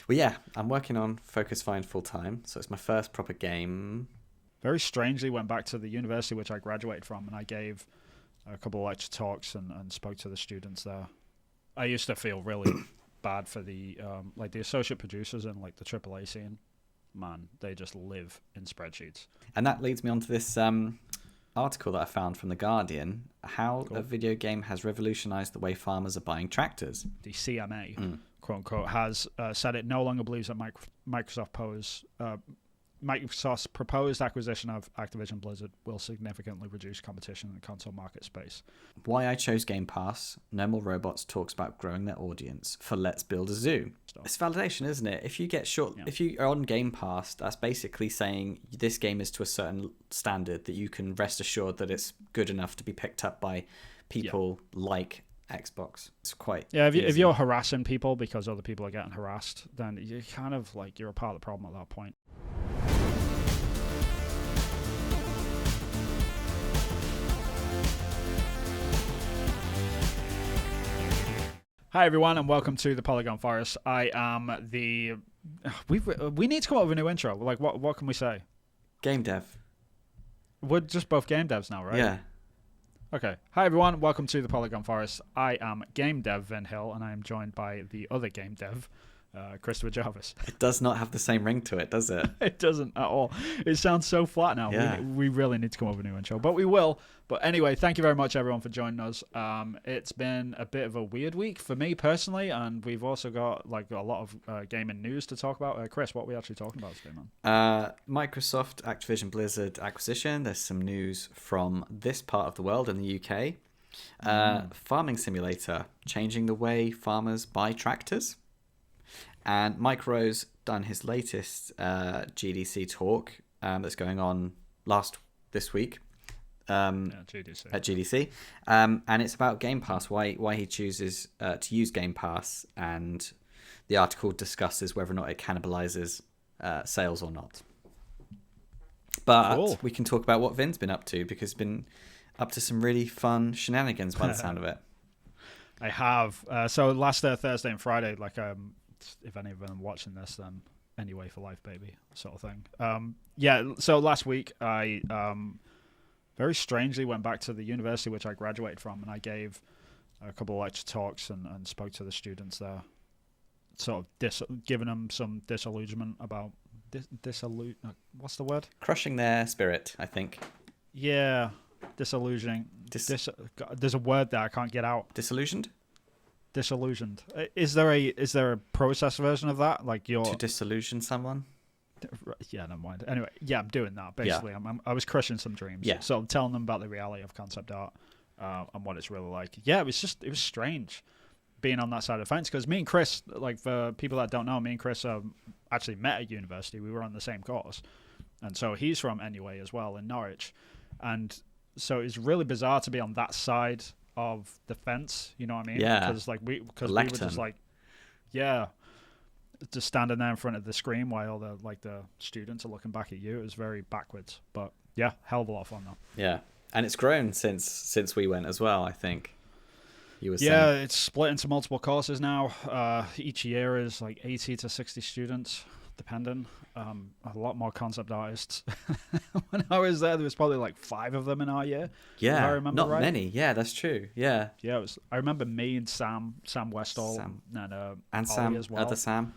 Well, yeah, I'm working on Focus Find full time, so it's my first proper game. Very strangely went back to the university which I graduated from, and I gave a couple of lecture talks and spoke to the students there. I used to feel really bad for the like the associate producers and like the AAA scene. Man, they just live in spreadsheets. And that leads me on to this article that I found from The Guardian, how Cool. a video game has revolutionized the way farmers are buying tractors. The CMA, quote unquote, has said it no longer believes that Microsoft's proposed acquisition of Activision Blizzard will significantly reduce competition in the console market space. Why I chose Game Pass, No More Robots talks about growing their audience for Let's Build a Zoo. It's validation, isn't it? If you get if you are on Game Pass, that's basically saying this game is to a certain standard that you can rest assured that it's good enough to be picked up by people like Xbox. It's quite if you're harassing people because other people are getting harassed, then you kind of like you're a part of the problem at that point. Hi everyone, and welcome to the Polygon Forest. I am the. We need to come up with a new intro. Like, what can we say? Game dev. We're just both game devs now, right? Yeah. Okay. Hi everyone, welcome to the Polygon Forest. I am game dev Vin Hill, and I am joined by the other game dev, Christopher Jarvis. It does not have the same ring to it, does it? It doesn't at all. It sounds so flat now. Yeah. We really need to come up with a new intro, but we will. But anyway, thank you very much, everyone, for joining us. It's been a bit of a weird week for me personally, and we've also got like a lot of gaming news to talk about. Chris, what are we actually talking about today, man? Microsoft Activision Blizzard acquisition. There's some news from this part of the world in the UK. Farming simulator, changing the way farmers buy tractors. And Mike Rowe's done his latest GDC talk that's going on this week. GDC. At GDC, and it's about Game Pass. Why he chooses to use Game Pass, and the article discusses whether or not it cannibalizes sales or not. But Cool. We can talk about what Vin's been up to, because he's been up to some really fun shenanigans by the sound of it. I have. So last Thursday and Friday, like if any of them are watching this, then anyway for life, baby, sort of thing. So last week I very strangely went back to the university which I graduated from, and I gave a couple of lecture talks and spoke to the students there, sort of giving them some disillusionment about what's the word? Crushing their spirit, I think. Yeah, disillusioning. There's a word there I can't get out. Disillusioned? Disillusioned. Is there a process version of that? Like to disillusion someone? Yeah, never mind. Anyway, yeah, I'm doing that basically. Yeah. I was crushing some dreams. Yeah. So I'm telling them about the reality of concept art and what it's really like. Yeah, it was strange being on that side of the fence, because me and Chris, like for people that don't know, me and Chris actually met at university. We were on the same course, and so he's from NUA as well in Norwich, and so it's really bizarre to be on that side of the fence. You know what I mean? Yeah. Because we were just like, yeah. Just standing there in front of the screen while the students are looking back at you. It was very backwards, but yeah, hell of a lot of fun though. Yeah, and it's grown since we went as well, I think. It's split into multiple courses now. Each year is like 80 to 60 students, depending. A lot more concept artists. When I was there was probably like 5 of them in our year. Yeah, if I remember not right. many. Yeah, that's true. Yeah. Yeah, I remember me and Sam Westall, and Sam Ollie as well. Other Sam.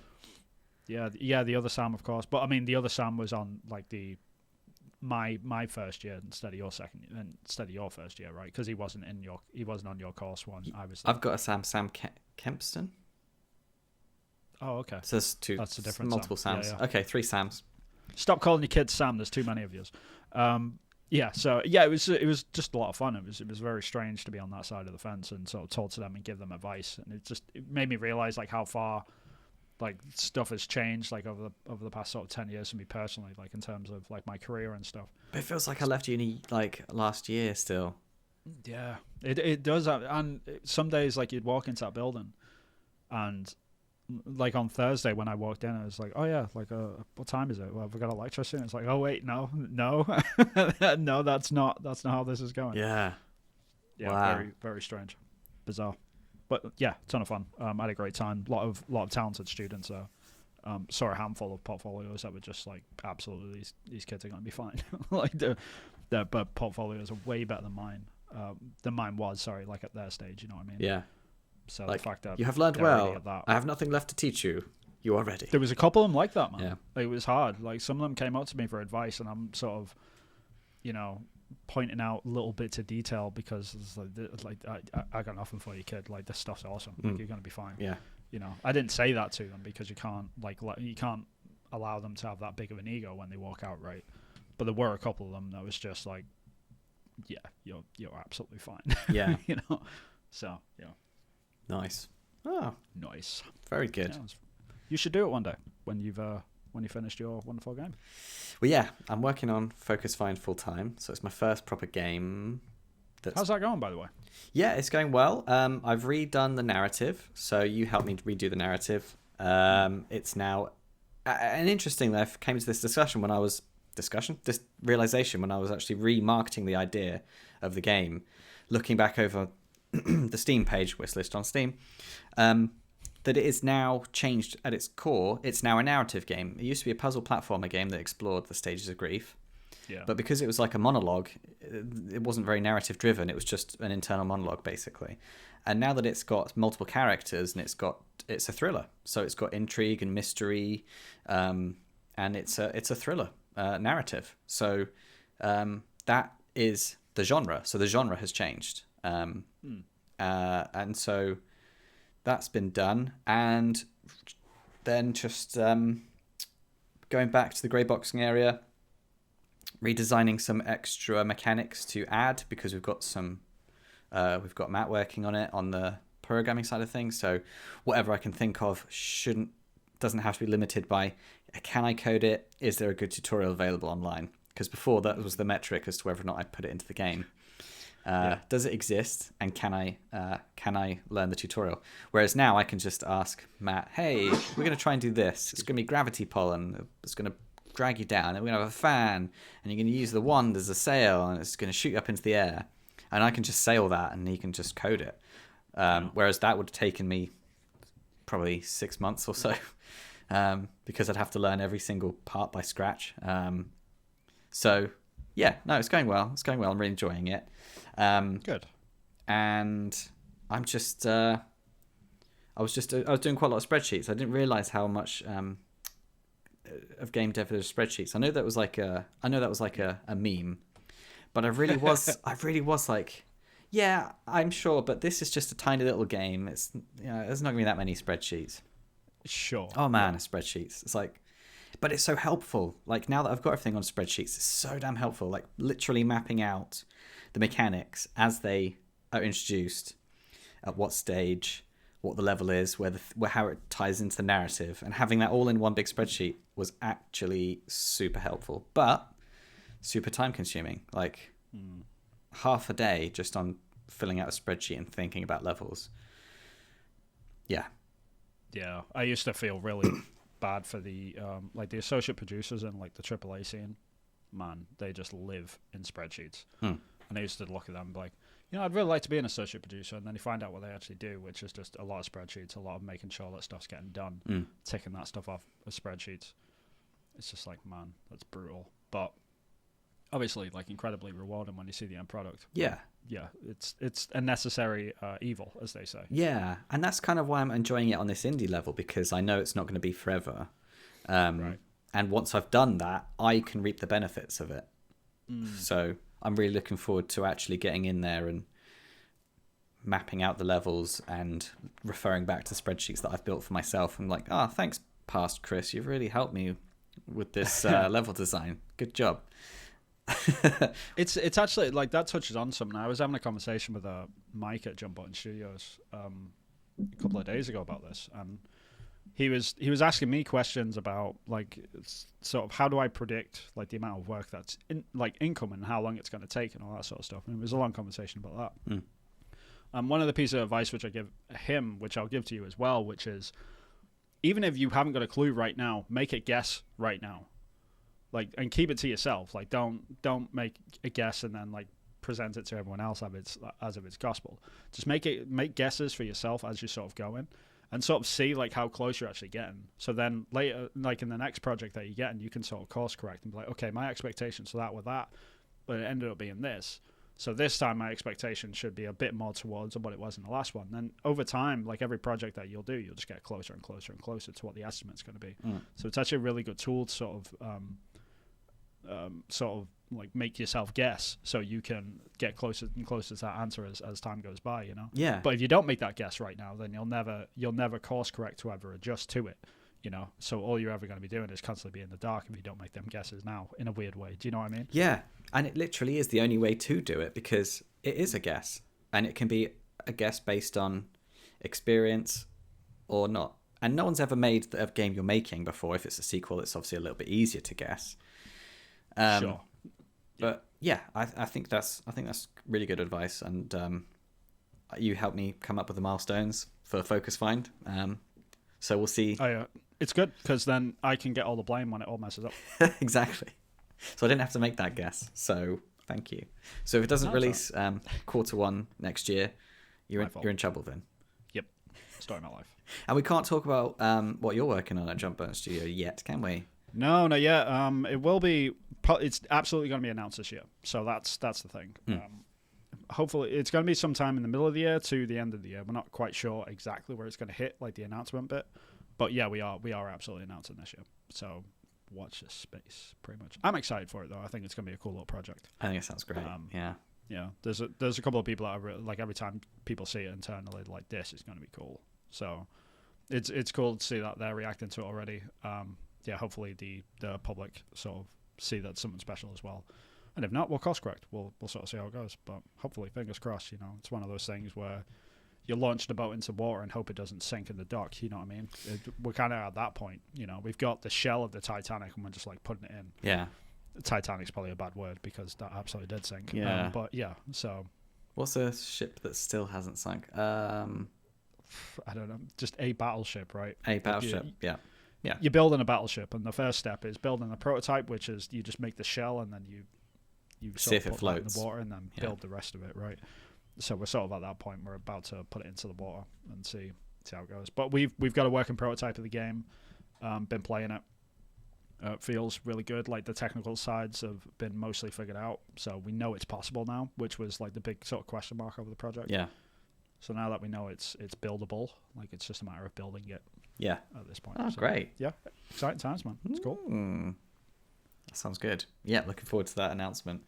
Yeah, the other Sam, of course. But I mean, the other Sam was on like my first year instead of your first year, right? Because he wasn't on your course when I was there. I've got a Sam Kempston. Oh, okay. So there's two. That's a different multiple Sam. Sams. Yeah. Okay, 3 Sams. Stop calling your kids Sam. There's too many of yours. It was just a lot of fun. It was very strange to be on that side of the fence and sort of talk to them and give them advice, and it made me realize like how far like stuff has changed like over the past sort of 10 years for me personally, like in terms of like my career and stuff. But it feels like I left uni like last year still. Yeah, it does. And some days like you'd walk into that building, and like on Thursday when I walked in, I was like, oh yeah, like what time is it? Well, have we got a lecture soon? It's like, oh wait, no, no, that's not how this is going. Yeah. Wow. Very, very strange, bizarre, but yeah, ton of fun. I had a great time. Lot of talented students. saw a handful of portfolios that were just like, absolutely, these kids are going to be fine. Like but portfolios are way better than mine. Than mine was, sorry, like at their stage, you know what I mean? Yeah. So like, the fact that you have learned well. I have nothing left to teach you. You are ready. There was a couple of them like that, man. Yeah. It was hard. Like, some of them came up to me for advice, and I'm sort of, pointing out little bits of detail because it's like I got nothing for you, kid. Like, this stuff's awesome. Like, you're gonna be fine. Yeah. I didn't say that to them because you can't you can't allow them to have that big of an ego when they walk out, right? But there were a couple of them that was just like, yeah, you're absolutely fine. Yeah. So yeah. Nice. Oh, nice. Very good. Yeah, you should do it one day when you finished your wonderful game. Well, yeah, I'm working on Focus Find full time, so it's my first proper game. How's that going, by the way? Yeah, it's going well. I've redone the narrative, so you helped me redo the narrative. It's now, and interesting that I came to this this realization when I was actually remarketing the idea of the game, looking back over the Steam page, wishlist on Steam, that it is now changed at its core. It's now a narrative game. It used to be a puzzle platformer game that explored the stages of grief. Yeah. But because it was like a monologue, it wasn't very narrative driven. It was just an internal monologue, basically. And now that it's got multiple characters and it's a thriller. So it's got intrigue and mystery, and it's a thriller narrative. So that is the genre. So the genre has changed. And so that's been done. And then just going back to the grey boxing area, redesigning some extra mechanics to add because we've got Matt working on it on the programming side of things. So whatever I can think of doesn't have to be limited by, can I code it? Is there a good tutorial available online? Because before that was the metric as to whether or not I put it into the game. Does it exist, and can I learn the tutorial? Whereas now I can just ask Matt, hey, we're going to try and do this. It's going to be gravity pollen. It's going to drag you down, and we're going to have a fan, and you're going to use the wand as a sail, and it's going to shoot you up into the air. And I can just sail that, and he can just code it. Whereas that would have taken me probably 6 months or so, because I'd have to learn every single part by scratch. So yeah, no, it's going well. I'm really enjoying it. Good. And I'm just, I was doing quite a lot of spreadsheets. I didn't realize how much of game dev is spreadsheets. I know that was like a meme, but I really was like, yeah, I'm sure, but this is just a tiny little game. It's, there's not gonna be that many spreadsheets. Sure. Oh man, spreadsheets. It's like, but it's so helpful. Like, now that I've got everything on spreadsheets, it's so damn helpful. Like, literally mapping out the mechanics as they are introduced, at what stage, what the level is, how it ties into the narrative, and having that all in one big spreadsheet was actually super helpful, but super time consuming. Like, half a day just on filling out a spreadsheet and thinking about levels. Yeah. Yeah, I used to feel really bad for the the associate producers in like the AAA scene. Man, they just live in spreadsheets. And I used to look at them and be like, I'd really like to be an associate producer. And then you find out what they actually do, which is just a lot of spreadsheets, a lot of making sure that stuff's getting done, ticking that stuff off of spreadsheets. It's just like, man, that's brutal. But obviously, like, incredibly rewarding when you see the end product. Yeah. Yeah, it's a necessary evil, as they say. Yeah, and that's kind of why I'm enjoying it on this indie level, because I know it's not going to be forever. Right. And once I've done that, I can reap the benefits of it. So I'm really looking forward to actually getting in there and mapping out the levels and referring back to spreadsheets that I've built for myself. I'm like, thanks, past Chris. You've really helped me with this level design. Good job. It's actually, like, that touches on something. I was having a conversation with Mike at Jump Button Studios a couple of days ago about this, and he was asking me questions about, like, sort of how do I predict, like, the amount of work that's incoming and how long it's going to take and all that sort of stuff. And it was a long conversation about that. One of the pieces of advice which I give him, which I'll give to you as well, which is, even if you haven't got a clue right now, make it guess right now. Like, and keep it to yourself. Like, don't make a guess and then, like, present it to everyone else as if it's gospel. Just make guesses for yourself as you're sort of going, and sort of see like how close you're actually getting. So then later, like in the next project that you're getting, you can sort of course correct and be like, okay, my expectations for that were that, but it ended up being this. So this time my expectation should be a bit more towards what it was in the last one. Then over time, like every project that you'll do, you'll just get closer and closer and closer to what the estimate's going to be. So it's actually a really good tool to sort of like make yourself guess, so you can get closer and closer to that answer as time goes by, you know. Yeah. But if you don't make that guess right now, then you'll never course correct to ever adjust to it, you know. So all you're ever going to be doing is constantly be in the dark if you don't make them guesses now, in a weird way. Do you know what I mean? Yeah. And it literally is the only way to do it, because it is a guess, and it can be a guess based on experience or not. And no one's ever made a game you're making before. If it's a sequel, it's obviously a little bit easier to guess. Sure. But yeah, I think that's really good advice, and you helped me come up with the milestones for Focus Find. So we'll see. It's good, because then I can get all the blame when it all messes up. Exactly. So I didn't have to make that guess. So thank you. So if it doesn't release Q1 next year, you're in trouble then. Yep. Story of my life. And we can't talk about what you're working on at Jump Button Studio yet, can we? No, not yet. It will be. It's absolutely going to be announced this year. So that's the thing. Hopefully, it's going to be sometime in the middle of the year to the end of the year. We're not quite sure exactly where it's going to hit, like the announcement bit. But yeah, we are absolutely announcing this year. So watch this space, pretty much. I'm excited for it though. I think it's going to be a cool little project. I think it sounds great. Yeah. Yeah. There's a couple of people that are like, every time people see it internally, like, this is going to be cool. So it's cool to see that they're reacting to it already. Yeah, hopefully the public sort of see that's something special as well. And if not, we'll course correct. We'll sort of see how it goes. But hopefully, fingers crossed, you know, it's one of those things where you launch the boat into water and hope it doesn't sink in the dock, you know what I mean? We're kind of at that point, you know. We've got the shell of the Titanic and we're just like putting it in. Yeah. Titanic's probably a bad word because that absolutely did sink. Yeah. But yeah, so. What's a ship that still hasn't sunk? I don't know. Just a battleship, right? A battleship, yeah. Yeah. You're building a battleship, and the first step is building a prototype, which is you just make the shell and then you see if it put floats that in the water and then build the rest of it, right? So we're sort of at that point. We're about to put it into the water and see how it goes. But we've got a working prototype of the game. Been playing it. It feels really good. Like, the technical sides have been mostly figured out, so we know it's possible now, which was like the big sort of question mark over the project. Yeah. So now that we know it's buildable, like, it's just a matter of building it. Yeah. At this point. Oh, so, great. Yeah. Exciting times, man. It's cool. That sounds good. Yeah, looking forward to that announcement.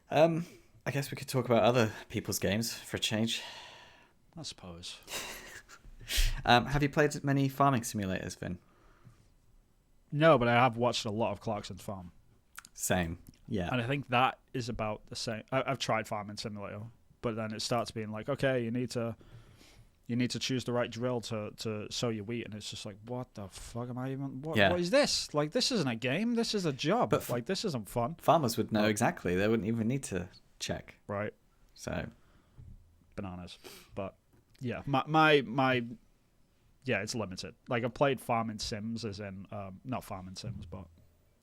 I guess we could talk about other people's games for a change. I suppose. Have you played many farming simulators, Vin? No, but I have watched a lot of Clarkson's Farm. Same. Yeah. And I think that is about the same. I've tried Farming Simulator, but then it starts being like, okay, you need to choose the right drill to sow your wheat, and it's just like, what the fuck am I even? What is this? Like, this isn't a game. This is a job. But like, this isn't fun. Farmers would know exactly. They wouldn't even need to check. Right. So. Bananas. But yeah, my yeah, it's limited. Like, I've played farming sims, as in not farming sims, but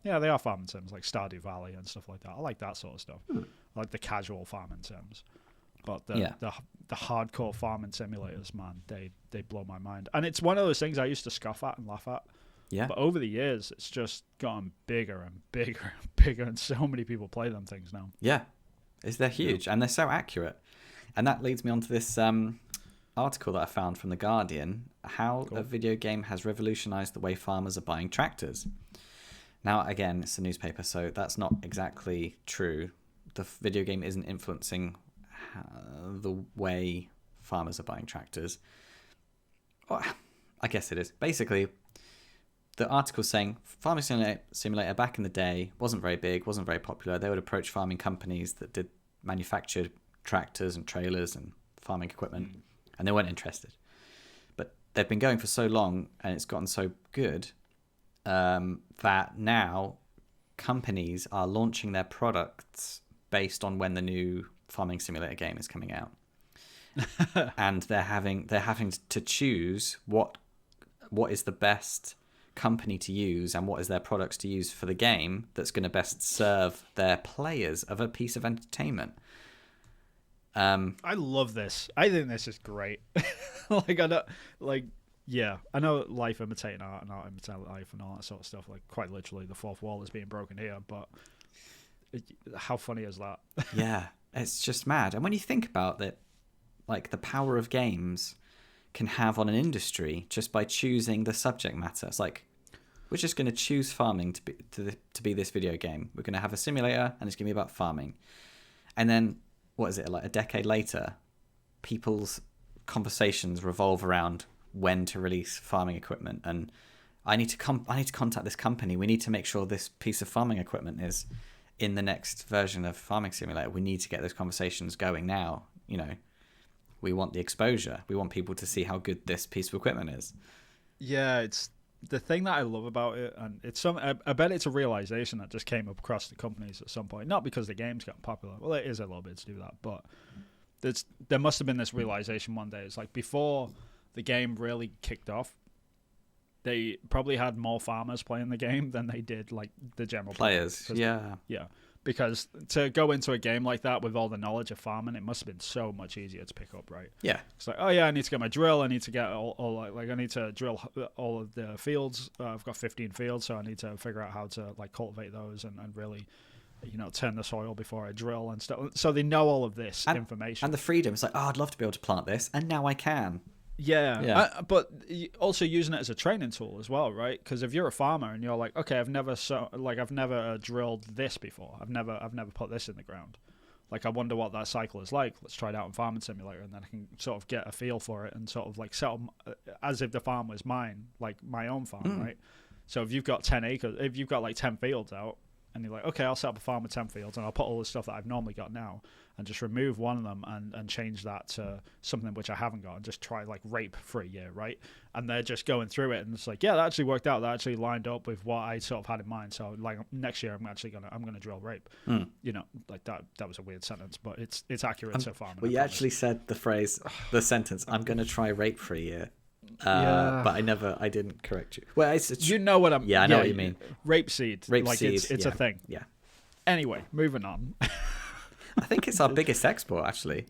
yeah, they are farming sims, like Stardew Valley and stuff like that. I like that sort of stuff. I like the casual farming sims. But the hardcore farming simulators, man, they blow my mind. And it's one of those things I used to scoff at and laugh at. Yeah. But over the years, it's just gotten bigger and bigger and bigger, and so many people play them things now. Yeah. They're huge, and they're so accurate. And that leads me on to this article that I found from The Guardian, how a video game has revolutionized the way farmers are buying tractors. Now, again, it's a newspaper, so that's not exactly true. The video game isn't influencing the way farmers are buying tractors. Well, I guess it is. Basically, the article's saying farming simulator back in the day wasn't very big, wasn't very popular. They would approach farming companies that did manufactured tractors and trailers and farming equipment, and they weren't interested. But they've been going for so long, and it's gotten so good that now companies are launching their products based on when the new farming simulator game is coming out. And they're having to choose what is the best company to use and what is their products to use for the game that's going to best serve their players of a piece of entertainment. I love this. I think this is great. Like I don't like. Yeah, I know life imitating art and art imitating life and all that sort of stuff. Like quite literally, the fourth wall is being broken here. But how funny is that? Yeah, it's just mad. And when you think about it, like the power of games can have on an industry just by choosing the subject matter. It's like we're just going to choose farming to be this video game. We're going to have a simulator, and it's going to be about farming. And then what is it, like a decade later, people's conversations revolve around when to release farming equipment, and I need to contact this company. We need to make sure this piece of farming equipment is in the next version of Farming Simulator. We need to get those conversations going now. You know, we want the exposure. We want people to see how good this piece of equipment is. Yeah, it's the thing that I love about it, and it's I bet it's a realization that just came up across the companies at some point. Not because the game's gotten popular. Well, it is a little bit to do that, but there must have been this realization one day. It's like before the game really kicked off, they probably had more farmers playing the game than they did like the general players. Yeah. Because to go into a game like that with all the knowledge of farming, it must have been so much easier to pick up, right? Yeah. It's like, oh yeah, I need to get my drill. I need to get I need to drill all of the fields. I've got 15 fields, so I need to figure out how to like cultivate those and really, turn the soil before I drill and stuff. So they know all of this information. And the freedom. It's like, oh, I'd love to be able to plant this, and now I can. Yeah. But also using it as a training tool as well, right? Because if you're a farmer and you're like, okay, I've never drilled this before. I've never put this in the ground. Like, I wonder what that cycle is like. Let's try it out in Farming Simulator, and then I can sort of get a feel for it and sort of like settle as if the farm was mine, like my own farm, right? So if you've got 10 acres, if you've got like 10 fields out, and you're like, okay, I'll set up a farm with 10 fields, and I'll put all the stuff that I've normally got now, and just remove one of them and change that to something which I haven't got, and just try like rape for a year, right? And they're just going through it, and it's like, yeah, that actually worked out. That actually lined up with what I sort of had in mind. So like next year, I'm gonna drill rape. Like that was a weird sentence, but it's accurate so far. Well, you actually said the sentence, I'm gonna try rape for a year. But I didn't correct you. Well, you know what I'm. Yeah, I know what you mean. Rapeseed. It's a thing. Yeah. Anyway, moving on. I think it's our biggest export, actually.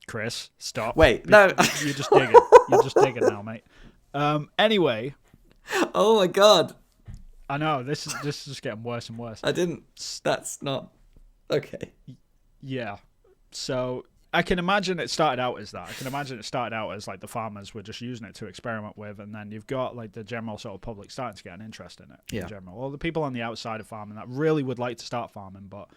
Chris, stop. Wait, no. You're just digging. You're just digging now, mate. Anyway. Oh my god. I know this is just getting worse and worse. That's not okay. Yeah. So I can imagine it started out as that. I can imagine it started out as like the farmers were just using it to experiment with, and then you've got like the general sort of public starting to get an interest in it. Yeah. In general, or the people on the outside of farming that really would like to start farming, but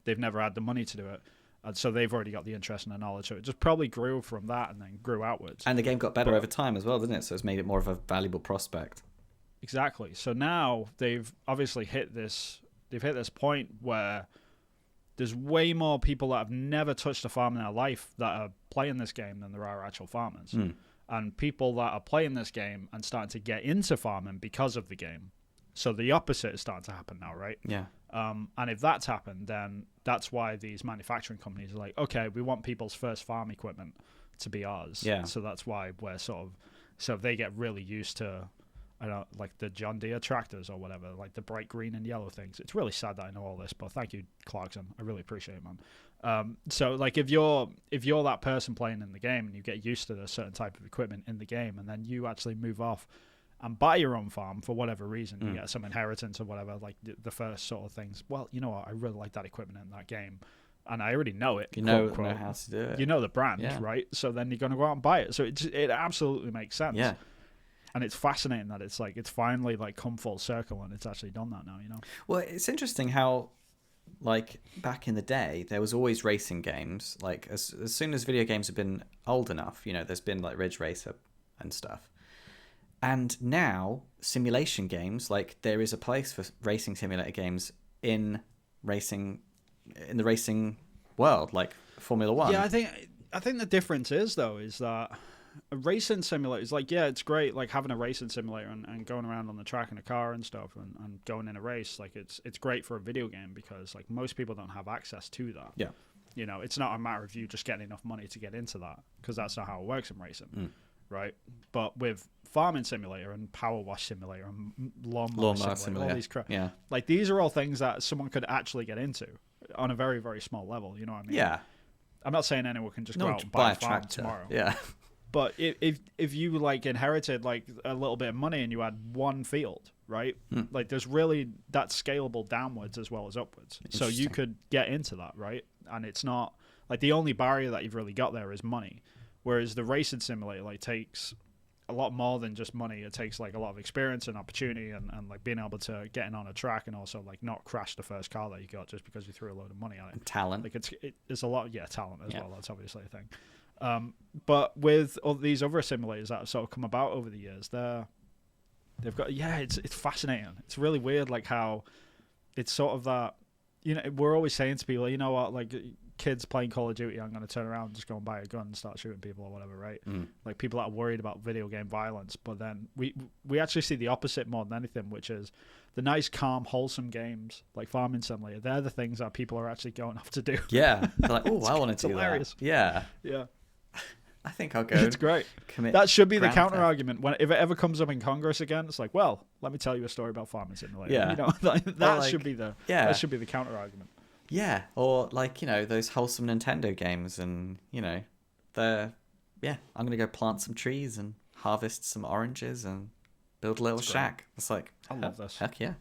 they've never had the money to do it, and so they've already got the interest and the knowledge. So it just probably grew from that and then grew outwards. And the game got better over time as well, didn't it? So it's made it more of a valuable prospect. Exactly. So now they've obviously hit this. They've hit this point where there's way more people that have never touched a farm in their life that are playing this game than there are actual farmers. And people that are playing this game and starting to get into farming because of the game. So the opposite is starting to happen now, right? Yeah. And if that's happened, then that's why these manufacturing companies are like, okay, we want people's first farm equipment to be ours. Yeah. So that's why we're so they get really used to, like the John Deere tractors or whatever, like the bright green and yellow things. It's really sad that I know all this, but thank you, Clarkson. I really appreciate it, man. So like if you're that person playing in the game and you get used to a certain type of equipment in the game, and then you actually move off and buy your own farm for whatever reason, you get some inheritance or whatever, like the first sort of things. Well, you know what? I really like that equipment in that game, and I already know it. You know how to do it. You know the brand, right? So then you're going to go out and buy it. So it absolutely makes sense. Yeah. And it's fascinating that it's finally like come full circle and it's actually done that now, Well, it's interesting how, like, back in the day, there was always racing games. Like, as soon as video games have been old enough, there's been like Ridge Racer and stuff. And now, simulation games, like, there is a place for racing simulator games in the racing world, like Formula One. Yeah, I think the difference is that a racing simulator is like, yeah, it's great, like having a racing simulator and going around on the track in a car and stuff and going in a race. Like it's great for a video game because like most people don't have access to that. Yeah. It's not a matter of you just getting enough money to get into that, because that's not how it works in racing. Right. But with Farming Simulator and Power Wash Simulator and Lawnmower Simulator, all these like these are all things that someone could actually get into. on a very, very small level. You know what I mean? Yeah. I'm not saying anyone can just No go one out can and buy a a farm tractor. tomorrow. Yeah. But if you like inherited like a little bit of money and you had one field, right? Like there's really that's scalable downwards as well as upwards. So you could get into that, right? And it's not like the only barrier that you've really got there is money. Whereas the racing simulator like takes a lot more than just money. It takes like a lot of experience and opportunity and like being able to get in on a track and also like not crash the first car that you got just because you threw a load of money at it. And talent. Like it's a lot, talent as well. That's obviously a thing. But with all these other simulators that have sort of come about over the years, they've got it's fascinating. It's really weird, like how it's sort of that. You know, we're always saying to people, you know what, like kids playing Call of Duty, I'm going to turn around and just go and buy a gun and start shooting people or whatever, right? Like people that are worried about video game violence, but then we actually see the opposite more than anything, which is the nice, calm, wholesome games like Farming Simulator. They're the things that people are actually going off to do. Yeah, they're like, oh, I want to do hilarious. that. Yeah. I think I'll go. It's great. That should be the counter argument if it ever comes up in Congress again. It's like, well, let me tell you a story about Farming Simulator. Yeah, you know, that should be the counter argument. Yeah, or like those wholesome Nintendo games, and I'm gonna go plant some trees and harvest some oranges and build a little shack. It's like I love this. Heck yeah.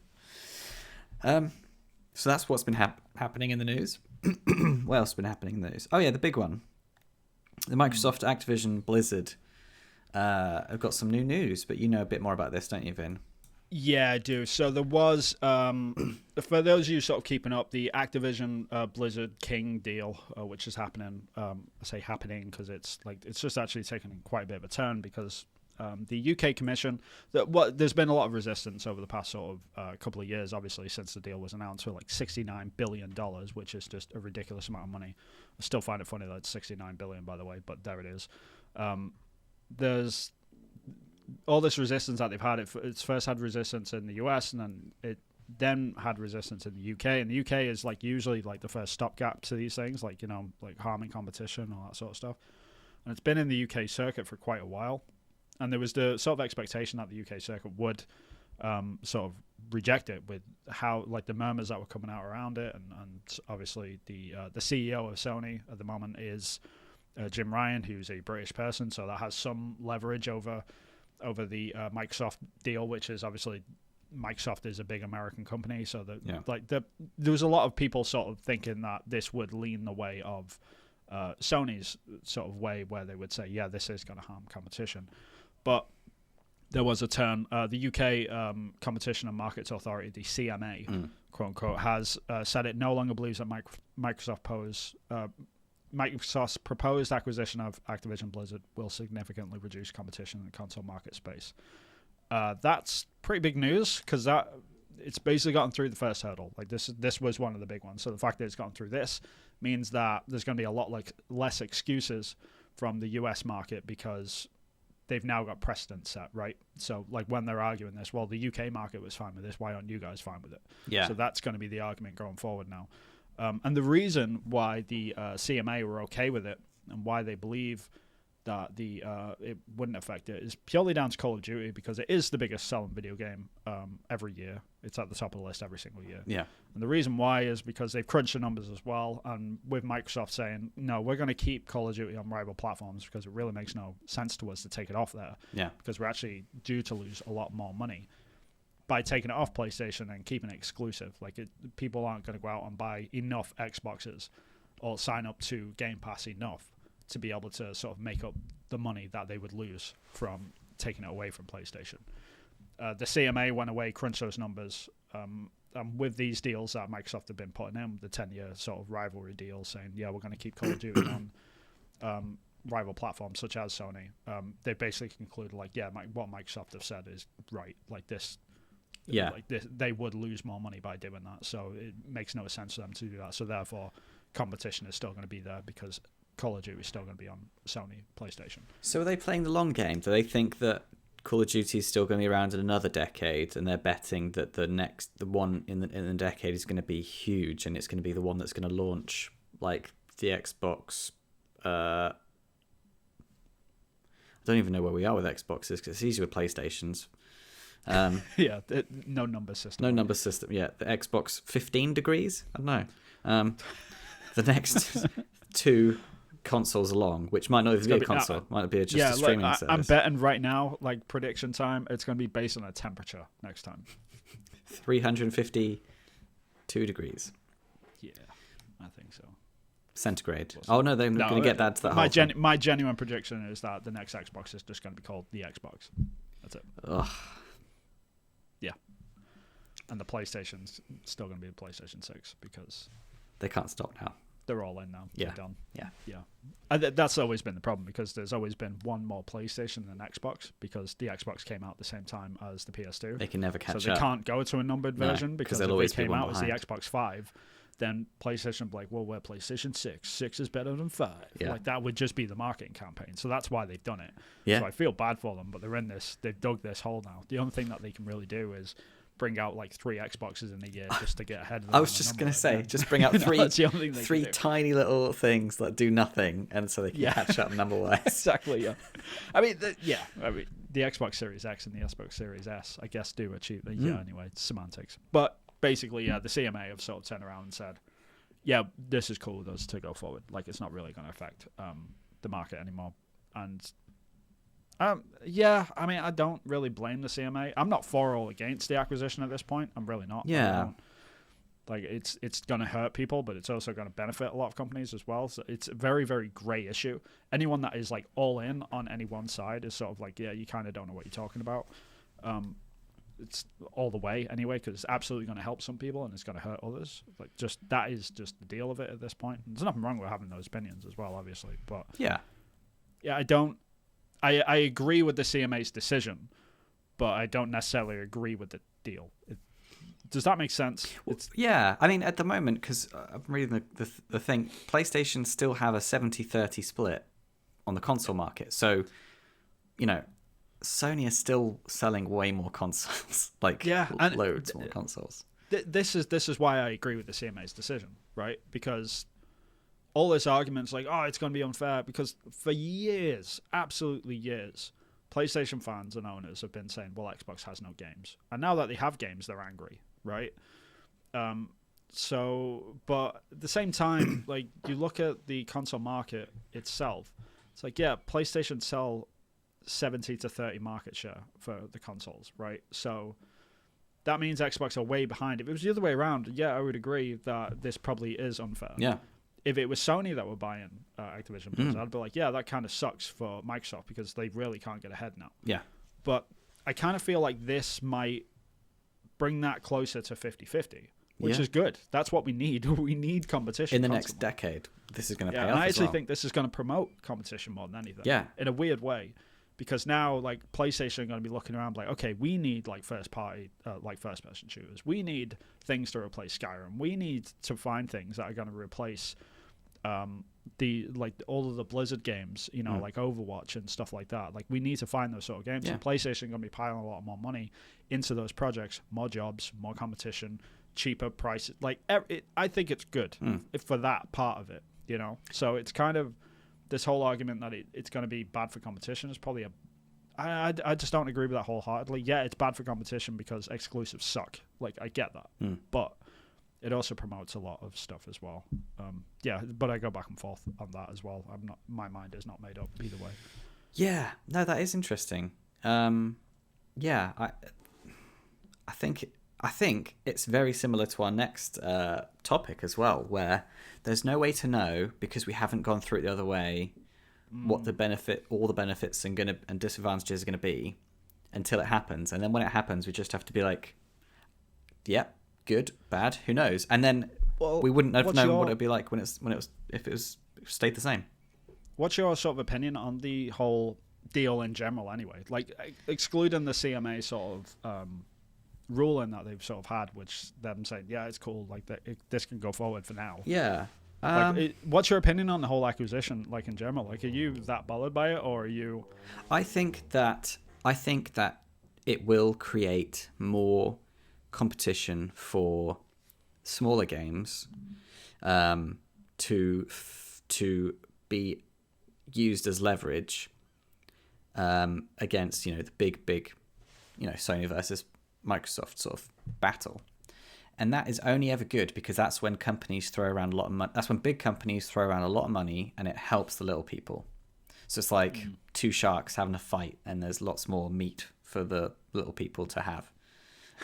So that's what's been happening in the news. What else has been happening in the news? Oh yeah, the big one. The Microsoft, Activision, Blizzard have got some new news, but you know a bit more about this, don't you, Vin? Yeah, I do. So there was, for those of you sort of keeping up, the Activision Blizzard King deal, which is happening. I say happening because it's just actually taken quite a bit of a turn because the UK Commission, there's been a lot of resistance over the past sort of couple of years, obviously, since the deal was announced for like $69 billion, which is just a ridiculous amount of money. I still find it funny that it's $69 billion, by the way, but there it is. There's all this resistance that they've had. It's first had resistance in the US, and then it then had resistance in the UK. And the UK is like usually like the first stopgap to these things, like like harming competition, all that sort of stuff. And it's been in the UK circuit for quite a while. And there was the sort of expectation that the UK circuit would sort of reject it with how like the murmurs that were coming out around it, and obviously the CEO of Sony at the moment is Jim Ryan, who's a British person, so that has some leverage over the Microsoft deal, which is obviously Microsoft is a big American company, so there was a lot of people sort of thinking that this would lean the way of Sony's sort of way, where they would say, yeah, this is going to harm competition. But there was a turn. The UK Competition and Markets Authority, the CMA, quote unquote, has said it no longer believes that Microsoft's proposed acquisition of Activision Blizzard will significantly reduce competition in the console market space. That's pretty big news because it's basically gotten through the first hurdle. Like this was one of the big ones. So the fact that it's gotten through this means that there's going to be a lot less excuses from the US market because they've now got precedent set, right? So like when they're arguing this, well, the UK market was fine with this. Why aren't you guys fine with it? Yeah. So that's going to be the argument going forward now. And the reason why the CMA were okay with it and why they believe that it wouldn't affect it is purely down to Call of Duty, because it is the biggest selling video game every year. It's at the top of the list every single year. Yeah. And the reason why is because they've crunched the numbers as well, and with Microsoft saying, no, we're going to keep Call of Duty on rival platforms because it really makes no sense to us to take it off there. Yeah. Because we're actually due to lose a lot more money by taking it off PlayStation and keeping it exclusive. People aren't going to go out and buy enough Xboxes or sign up to Game Pass enough to be able to sort of make up the money that they would lose from taking it away from PlayStation. The CMA went away, crunched those numbers, and with these deals that Microsoft have been putting in, the 10-year sort of rivalry deals, saying, yeah, we're going to keep Call of Duty on rival platforms such as Sony, they basically concluded, like, yeah, what Microsoft have said is right. Like this, yeah, like this, they would lose more money by doing that, so it makes no sense for them to do that. So therefore, competition is still going to be there because Call of Duty is still going to be on Sony PlayStation. So are they playing the long game? Do they think that Call of Duty is still going to be around in another decade, and they're betting that the one in the decade is going to be huge, and it's going to be the one that's going to launch like the Xbox? I don't even know where we are with Xboxes because it's easier with PlayStations. Yeah, no number system. No number system. Yeah, the Xbox 15 degrees. I don't know. The next two consoles along, which might not even be a console, might be just a streaming service. I'm betting right now, like prediction time, it's going to be based on a temperature next time. 352 degrees. Yeah, I think so. Centigrade. Oh no, they're going to get that to that. My genuine prediction is that the next Xbox is just going to be called the Xbox. That's it. Ugh. Yeah. And the PlayStation's still going to be the PlayStation 6 because they can't stop now. They're all in now. Yeah. They're done. Yeah. That's always been the problem because there's always been one more PlayStation than Xbox because the Xbox came out at the same time as the PS2. They can never catch up. So they can't go to a numbered version because if always it came out behind. as the Xbox 5, then PlayStation would be like, well, we're PlayStation 6. 6 is better than 5. Yeah. Like that would just be the marketing campaign. So that's why they've done it. Yeah. So I feel bad for them, but they've dug this hole now. The only thing that they can really do is bring out like 3 Xboxes in a year just to get ahead of them. I was just going to say, just bring out three tiny little things that do nothing, and so they can catch up number-wise. Exactly, yeah. I mean, the Xbox Series X and the Xbox Series S, I guess, do achieve it. Yeah, anyway, it's semantics. But basically, the CMA have sort of turned around and said, yeah, this is cool with us to go forward. Like, it's not really going to affect the market anymore. And I mean, I don't really blame the CMA. I'm not for or against the acquisition at this point. I'm really not. Yeah. Like, it's going to hurt people, but it's also going to benefit a lot of companies as well. So it's a very, very grey issue. Anyone that is, like, all in on any one side is sort of like, yeah, you kind of don't know what you're talking about. It's all the way anyway, because it's absolutely going to help some people and it's going to hurt others. Like, that is just the deal of it at this point. There's nothing wrong with having those opinions as well, obviously. But yeah, I agree with the CMA's decision, but I don't necessarily agree with the deal. Does that make sense? Yeah, I mean, at the moment, because I'm reading the thing, PlayStation still have a 70-30 split on the console market. So, Sony is still selling way more consoles, loads more consoles. This is why I agree with the CMA's decision, right? Because all this argument's like, oh, it's going to be unfair, because for years, absolutely years, PlayStation fans and owners have been saying, well, Xbox has no games. And now that they have games, they're angry, right? But at the same time, like, you look at the console market itself, it's like, yeah, PlayStation sell 70-30 market share for the consoles, right? So that means Xbox are way behind. If it was the other way around, yeah, I would agree that this probably is unfair. Yeah. If it was Sony that were buying Activision Blizzard, I'd be like, yeah, that kind of sucks for Microsoft because they really can't get ahead now. Yeah. But I kind of feel like this might bring that closer to 50-50, which is good. That's what we need. We need competition. In the next decade, this is going to pay off. And I actually think this is going to promote competition more than anything. Yeah. In a weird way. Because now, like, PlayStation are going to be looking around like, okay, we need, like, first-person shooters. We need things to replace Skyrim. We need to find things that are going to replace all of the Blizzard games, like Overwatch and stuff like that. Like, we need to find those sort of games. Yeah. And PlayStation are going to be piling a lot more money into those projects, more jobs, more competition, cheaper prices. Like, I think it's good for that part of it, So it's kind of this whole argument that it's going to be bad for competition is probably I just don't agree with that wholeheartedly. Yeah, it's bad for competition because exclusives suck. Like, I get that. But it also promotes a lot of stuff as well. But I go back and forth on that as well. My mind is not made up either way. Yeah, no, that is interesting. I think it's very similar to our next topic as well, where there's no way to know, because we haven't gone through it the other way, what all the benefits and disadvantages are going to be until it happens. And then when it happens, we just have to be like, yeah, good, bad, who knows? And then we wouldn't have known what it'd be like if it stayed the same. What's your sort of opinion on the whole deal in general anyway? Like, excluding the CMA sort of ruling that they've sort of had, which them saying, yeah, it's cool, like, this can go forward for now. Yeah. What's your opinion on the whole acquisition, like, in general? Like, are you that bothered by it, or are you? I think that it will create more competition for smaller games to be used as leverage against the big Sony versus Microsoft sort of battle. And that is only ever good because that's when companies throw around a lot of money. That's when big companies throw around a lot of money, and it helps the little people. So it's like two sharks having a fight, and there's lots more meat for the little people to have.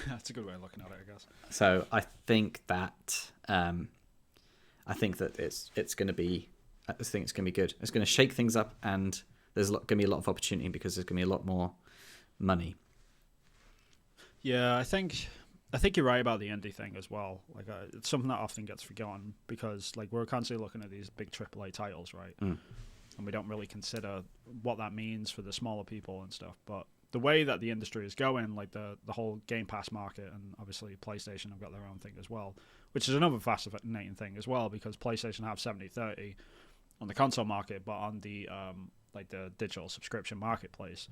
That's a good way of looking at it, I guess. So I think that it's going to be. I think it's going to be good. It's going to shake things up, and there's going to be a lot of opportunity because there's going to be a lot more money. Yeah, I think you're right about the indie thing as well. Like, it's something that often gets forgotten because, like, we're constantly looking at these big AAA titles, right? And we don't really consider what that means for the smaller people and stuff. But the way that the industry is going, like the whole Game Pass market, and obviously PlayStation have got their own thing as well, which is another fascinating thing as well because PlayStation have 70-30 on the console market, but on the like the digital subscription marketplace,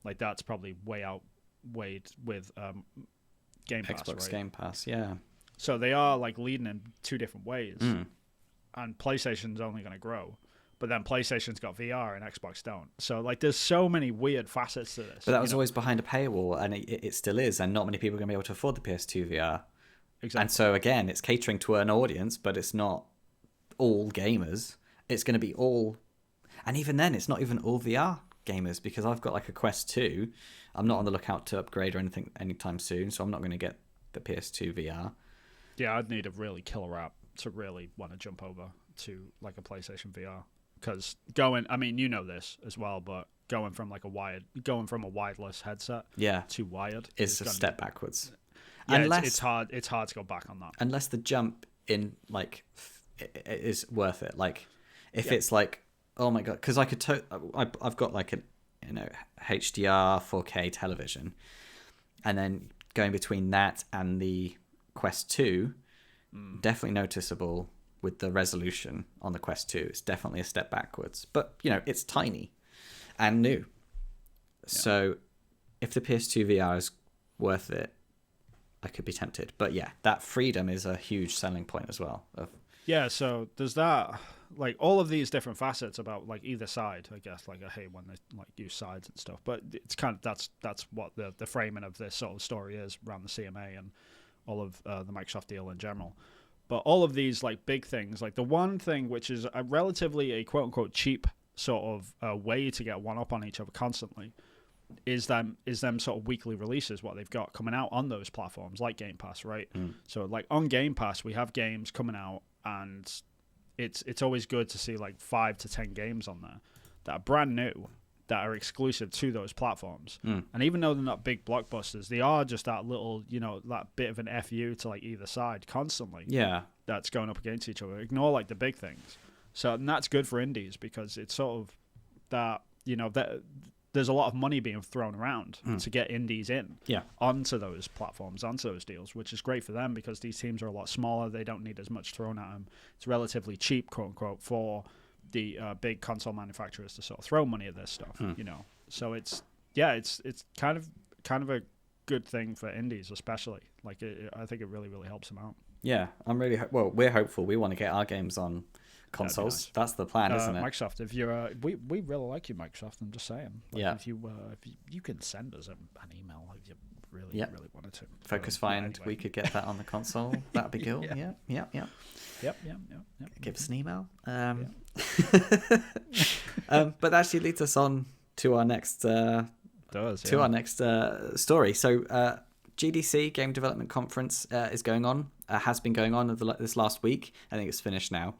like that's probably way outweighed with Game Pass, Xbox right? Game Pass, yeah. So they are like leading in two different ways, and PlayStation's only going to grow. But then PlayStation's got VR and Xbox don't. So like, there's so many weird facets to this. But that was always behind a paywall, and it still is, and not many people are going to be able to afford the PS2 VR. Exactly. And so again, it's catering to an audience, but it's not all gamers. It's going to be all, and even then, it's not even all VR gamers because I've got like a Quest 2. I'm not on the lookout to upgrade or anything anytime soon, so I'm not going to get the PS2 VR. Yeah, I'd need a really killer app to really want to jump over to like a PlayStation VR. Because I mean, you know this as well, but going from a wireless headset to wired is a step backwards. Yeah, it's hard to go back on that. Unless the jump in like is worth it. Like if it's like, oh my god, because I could I've got like a HDR 4K television, and then going between that and the Quest 2, definitely noticeable. With the resolution on the Quest 2, it's definitely a step backwards. But, it's tiny and new. Yeah. So if the PS2 VR is worth it, I could be tempted. But yeah, that freedom is a huge selling point as well. Yeah, so there's that, like, all of these different facets about, like, either side, I guess. Like, I hate when they, like, use sides and stuff. But it's kind of, that's what the framing of this sort of story is around the CMA and all of the Microsoft deal in general. But all of these like big things, like the one thing which is a relatively a quote unquote cheap sort of way to get one up on each other constantly, is them sort of weekly releases, what they've got coming out on those platforms like Game Pass, right? So like on Game Pass we have games coming out, and it's always good to see like 5 to 10 games on there that are brand new, that are exclusive to those platforms. And even though they're not big blockbusters, they are just that little, that bit of an FU to like either side constantly. Yeah. That's going up against each other. Ignore like the big things. So, and that's good for indies because it's sort of that, that there's a lot of money being thrown around to get indies in onto those platforms, onto those deals, which is great for them because these teams are a lot smaller. They don't need as much thrown at them. It's relatively cheap, quote unquote, for the big console manufacturers to sort of throw money at this stuff, So it's kind of a good thing for indies, especially. Like I think it really, really helps them out. Yeah, I'm really we're hopeful. We want to get our games on consoles. Nice. That's the plan, isn't it? Microsoft, if you're, we really like you, Microsoft. I'm just saying. Like, if you can send us an email if you really wanted to. Focus Find, anyway. We could get that on the console. That'd be cool. Yeah. Yep. Give us an email. But that actually leads us on to our next our next story. So GDC Game Development Conference is going on. Has been going on this last week. I think it's finished now.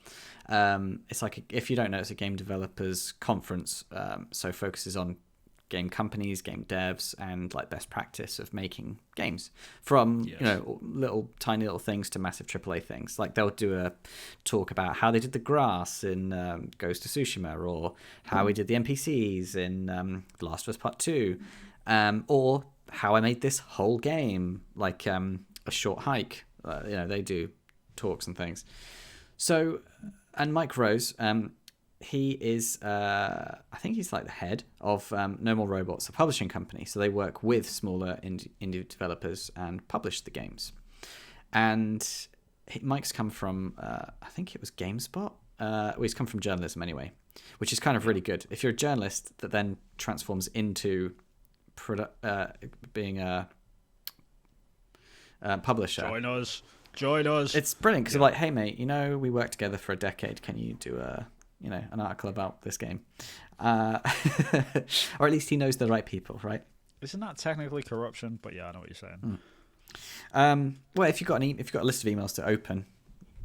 It's like if you don't know, it's a game developers conference. So focuses on game companies, game devs, and like best practice of making games from tiny little things to massive AAA things. Like they'll do a talk about how they did the grass in Ghost of Tsushima, or how we did the NPCs in The Last of Us Part 2, or how I made this whole game, like a short hike. They do talks and things. So, and Mike Rose, he is, I think he's like the head of No More Robots, a publishing company. So they work with smaller indie developers and publish the games. And Mike's come from, I think it was GameSpot. He's come from journalism anyway, which is kind of really good. If you're a journalist that then transforms into being a publisher. Join us. It's brilliant because they're like, hey mate, we worked together for a decade. Can you do an article about this game? Or at least he knows the right people, right? Isn't that technically corruption? But yeah, I know what you're saying. Well, if you've got a list of emails to open,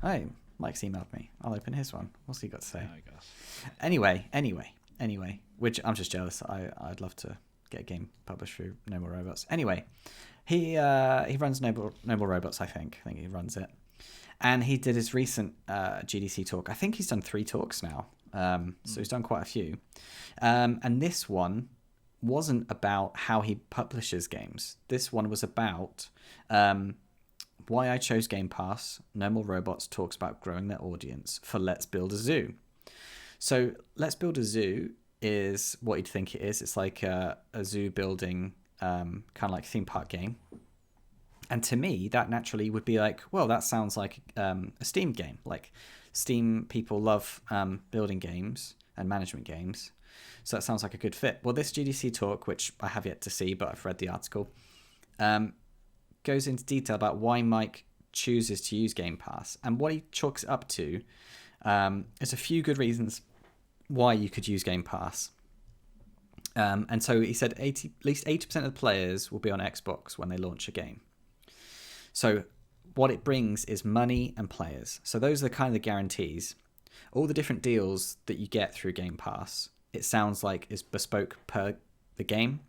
hey, Mike's emailed me. I'll open his one. What's he got to say? Yeah, I guess. Anyway, which I'm just jealous. I'd love to get a game published through No More Robots. Anyway, he runs No More Robots. I think he runs it, and he did his recent GDC talk. I think he's done 3 talks now. So he's done quite a few, and this one wasn't about how he publishes games. This one was about why I chose Game Pass. No More Robots talks about growing their audience for Let's Build a Zoo. So Let's Build a Zoo is what you'd think it is. It's like a zoo building kind of like theme park game. And to me, that naturally would be like, well, that sounds like a Steam game. Like Steam people love building games and management games. So that sounds like a good fit. Well, this GDC talk, which I have yet to see, but I've read the article, goes into detail about why Mike chooses to use Game Pass. And what he chalks it up to is a few good reasons why you could use Game Pass. And so he said at least 80% of the players will be on Xbox when they launch a game. So what it brings is money and players. So those are the kind of the guarantees. All the different deals that you get through Game Pass, it sounds like is bespoke per the game.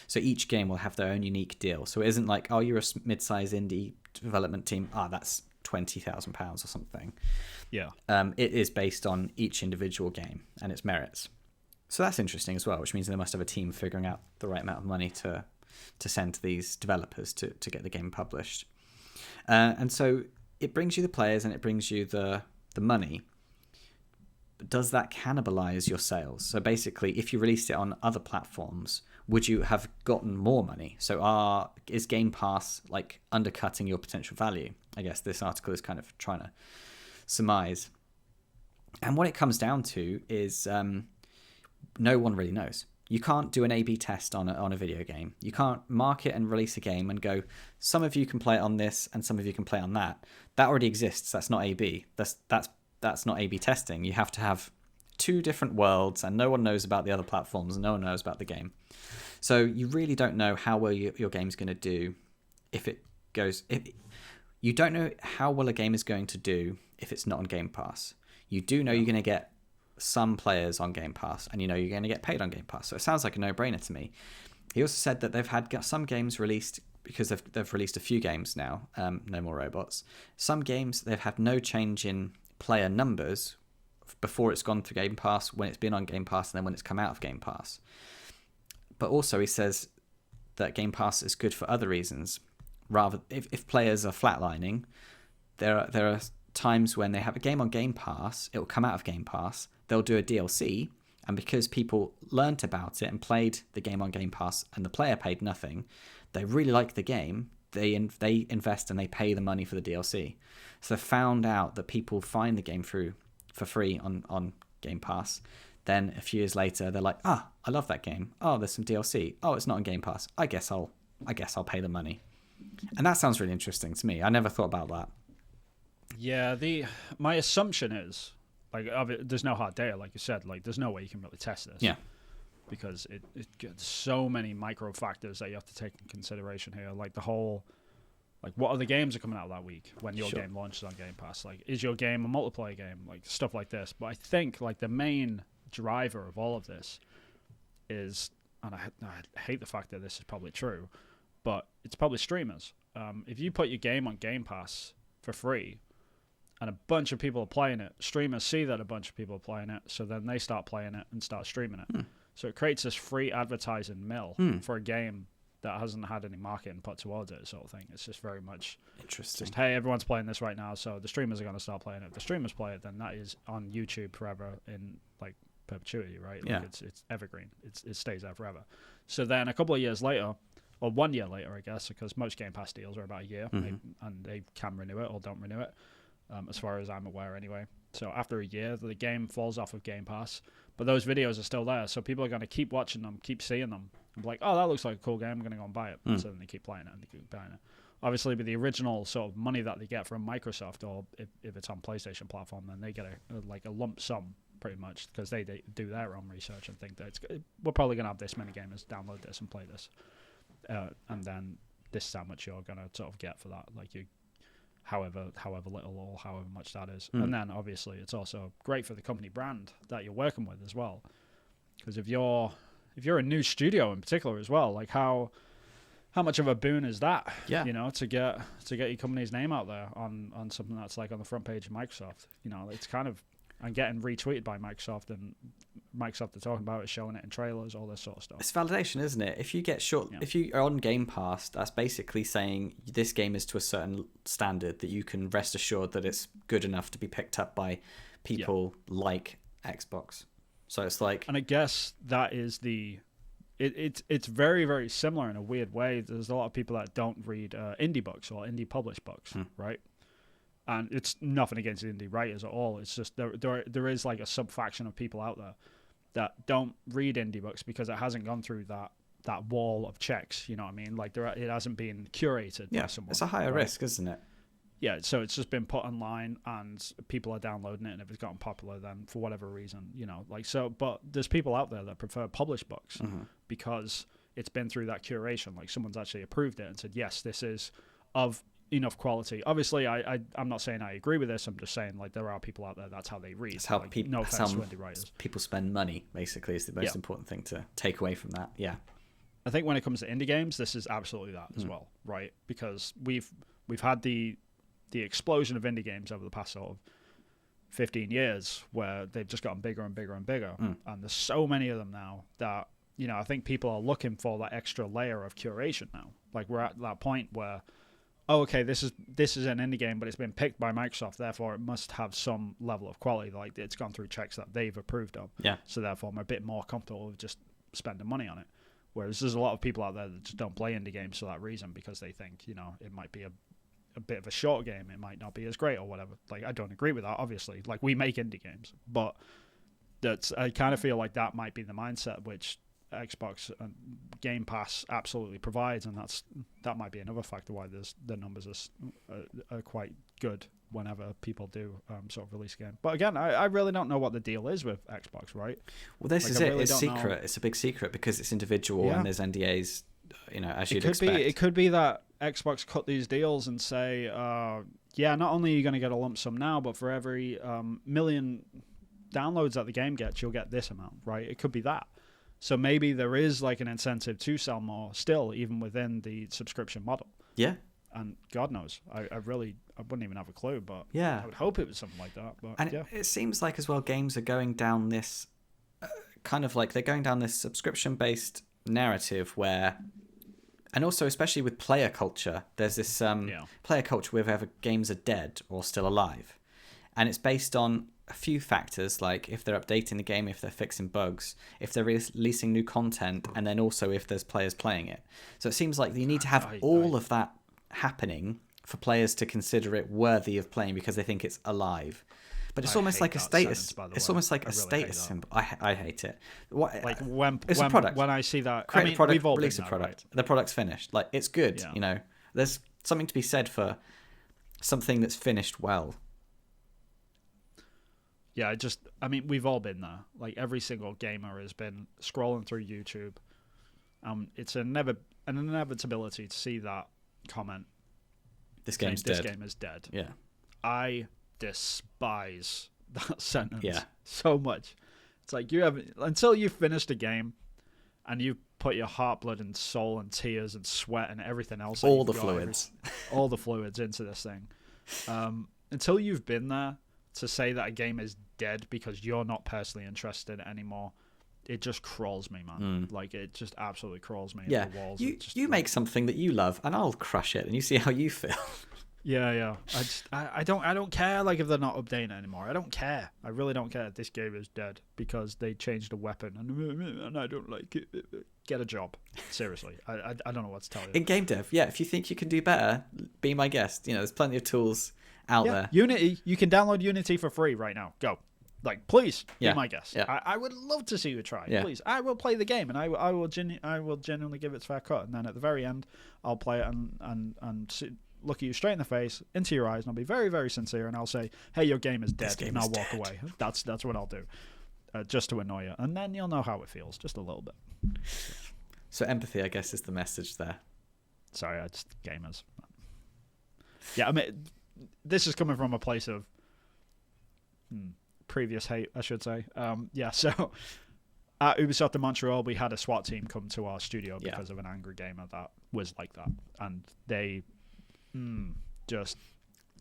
So each game will have their own unique deal. So it isn't like, oh, you're a mid-sized indie development team. That's £20,000 or something. Yeah. It is based on each individual game and its merits. So that's interesting as well, which means they must have a team figuring out the right amount of money to send to these developers to get the game published. And so it brings you the players and it brings you the money. But does that cannibalize your sales? So basically, if you released it on other platforms, would you have gotten more money? So is Game Pass like undercutting your potential value? I guess this article is kind of trying to surmise. And what it comes down to is no one really knows. You can't do an A/B test on a video game. You can't market and release a game and go, some of you can play it on this and some of you can play on that. That already exists. That's not A/B. That's not A/B testing. You have to have 2 different worlds and no one knows about the other platforms and no one knows about the game. So you really don't know how well your game's going to do if it goes... You don't know how well a game is going to do if it's not on Game Pass. You do know you're going to get some players on Game Pass and you're going to get paid on Game Pass. So it sounds like a no-brainer to me. He also said that they've had some games released because they've released a few games now, No More Robots. Some games, they've had no change in player numbers before it's gone through Game Pass, when it's been on Game Pass, and then when it's come out of Game Pass. But also he says that Game Pass is good for other reasons. Rather, if players are flatlining, there are times when they have a game on Game Pass, it will come out of Game Pass, they'll do a DLC, and because people learnt about it and played the game on Game Pass and the player paid nothing, they really like the game, they invest and they pay the money for the DLC. So they found out that people find the game for free on Game Pass. Then a few years later, they're like, I love that game. Oh, there's some DLC. Oh, it's not on Game Pass. I guess I'll pay the money. And that sounds really interesting to me. I never thought about that. Yeah, my assumption is, like, there's no hard data, like you said. Like, there's no way you can really test this. Yeah. Because it gets so many micro factors that you have to take in consideration here. Like the whole, like, what other games are coming out that week when your game launches on Game Pass? Like, is your game a multiplayer game? Like, stuff like this. But I think, like, the main driver of all of this is, and I hate the fact that this is probably true, but it's probably streamers. If you put your game on Game Pass for free and a bunch of people are playing it, streamers see that a bunch of people are playing it, so then they start playing it and start streaming it. So it creates this free advertising mill for a game that hasn't had any marketing put towards it, sort of thing. It's just very much interesting. Just, hey, everyone's playing this right now, so the streamers are going to start playing it. If the streamers play it, then that is on YouTube forever in, like, perpetuity, right? Yeah. Like it's evergreen. It stays there forever. So then a couple of years later, or 1 year later, I guess, because most Game Pass deals are about a year, and they can renew it or don't renew it, as far as I'm aware anyway. So after a year, the game falls off of Game Pass, but those videos are still there, so people are going to keep watching them, keep seeing them, and be like, oh, that looks like a cool game, I'm going to go and buy it. So then they keep playing it and they keep buying it. obviously with the original sort of money that they get from Microsoft, or if it's on PlayStation platform, then they get a lump sum pretty much, because they do their own research and think that we're probably going to have this many gamers download this and play this, and then this is how much you're going to sort of get for that, like you however little or however much that is. And then obviously it's also great for the company brand that you're working with as well, because if you're a new studio in particular as well, like how much of a boon is that? Yeah. You know, to get your company's name out there on something that's like on the front page of Microsoft. You know, it's kind of, and getting retweeted by Microsoft, and Microsoft are talking about it, showing it in trailers, all this sort of stuff. It's validation, isn't it? If you get if you are on Game Pass, that's basically saying this game is to a certain standard that you can rest assured that it's good enough to be picked up by people like Xbox. So it's like, and I guess that is it's very, very similar in a weird way. There's a lot of people that don't read indie books or indie published books, right? And it's nothing against indie writers at all. It's just there is like a sub-faction of people out there that don't read indie books because it hasn't gone through that wall of checks. You know what I mean? Like it hasn't been curated by someone. It's a higher risk, isn't it? Yeah, so it's just been put online and people are downloading it, and if it's gotten popular, then for whatever reason, you know, like so. But there's people out there that prefer published books because it's been through that curation. Like someone's actually approved it and said, yes, this is of enough quality. Obviously, I'm not saying I agree with this. I'm just saying like there are people out there that's how they read. That's how like, people. No that's offense how to indie writers. People spend money. Basically, is the most important thing to take away from that. Yeah, I think when it comes to indie games, this is absolutely that as well, right? Because we've had the explosion of indie games over the past sort of 15 years where they've just gotten bigger and bigger and bigger. And there's so many of them now that, you know, I think people are looking for that extra layer of curation now. Like we're at that point where, oh, okay, this is an indie game, but it's been picked by Microsoft, therefore it must have some level of quality. Like it's gone through checks that they've approved of. Yeah. So therefore I'm a bit more comfortable with just spending money on it. Whereas there's a lot of people out there that just don't play indie games for that reason, because they think, you know, it might be a bit of a short game, it might not be as great or whatever. Like I don't agree with that, obviously. Like we make indie games, but I kind of feel like that might be the mindset which Xbox and Game Pass absolutely provides, and that might be another factor why the numbers are quite good whenever people do sort of release a game. But again, I really don't know what the deal is with Xbox, right? Well, this is it. It's secret. It's a big secret because it's individual and there's NDAs. You know, as you'd expect. It could be that Xbox cut these deals and say, not only are you going to get a lump sum now, but for every million downloads that the game gets, you'll get this amount, right? It could be that. So maybe there is like an incentive to sell more still, even within the subscription model. Yeah. And God knows, I wouldn't even have a clue, but I would hope it was something like that. But and it seems like as well, games are going down this kind of like they're going down this subscription-based narrative where, and also especially with player culture, there's this player culture whether games are dead or still alive, and it's based on a few factors, like if they're updating the game, if they're fixing bugs, if they're releasing new content, and then also if there's players playing it. So it seems like you need to have all of that happening for players to consider it worthy of playing because they think it's alive. But it's almost like a status. It's almost like a status symbol. I hate it. Like when it's a product. When I see that, create a product, we've all release a product. Right? The product's finished. Like it's good. Yeah. You know, there's something to be said for something that's finished well. Yeah, we've all been there. Like every single gamer has been scrolling through YouTube. It's an inevitability to see that comment. This game's dead. This game is dead. Yeah. I despise that sentence so much. It's like until you've finished a game and you've put your heart, blood, and soul, and tears, and sweat, and everything else, all the fluids into this thing. Until you've been there, to say that a game is dead because you're not personally interested anymore, it just crawls me, man. Like it just absolutely crawls me into the walls. You make something that you love, and I'll crush it, and you see how you feel. Yeah. I don't care. Like if they're not updating it anymore, I don't care. I really don't care. This game is dead because they changed a weapon, and I don't like it. Get a job. Seriously, I don't know what to tell you. In game dev, if you think you can do better, be my guest. You know, there's plenty of tools out there. Unity, you can download Unity for free right now. Go. Like, please Yeah. be my guest. Yeah. I would love to see you try. Yeah. Please, I will play the game, and I will genuinely give it its fair cut. And then at the very end, I'll play it and look at you straight in the face, into your eyes, and I'll be very, very sincere, and I'll say, "Hey, your game is dead," and I'll walk away. That's what I'll do, just to annoy you, and then you'll know how it feels, just a little bit. So empathy, I guess, is the message there. Sorry, I just gamers. Yeah, I mean, this is coming from a place of previous hate, I should say. So at Ubisoft in Montreal, we had a SWAT team come to our studio because of an angry gamer that was like that, and they just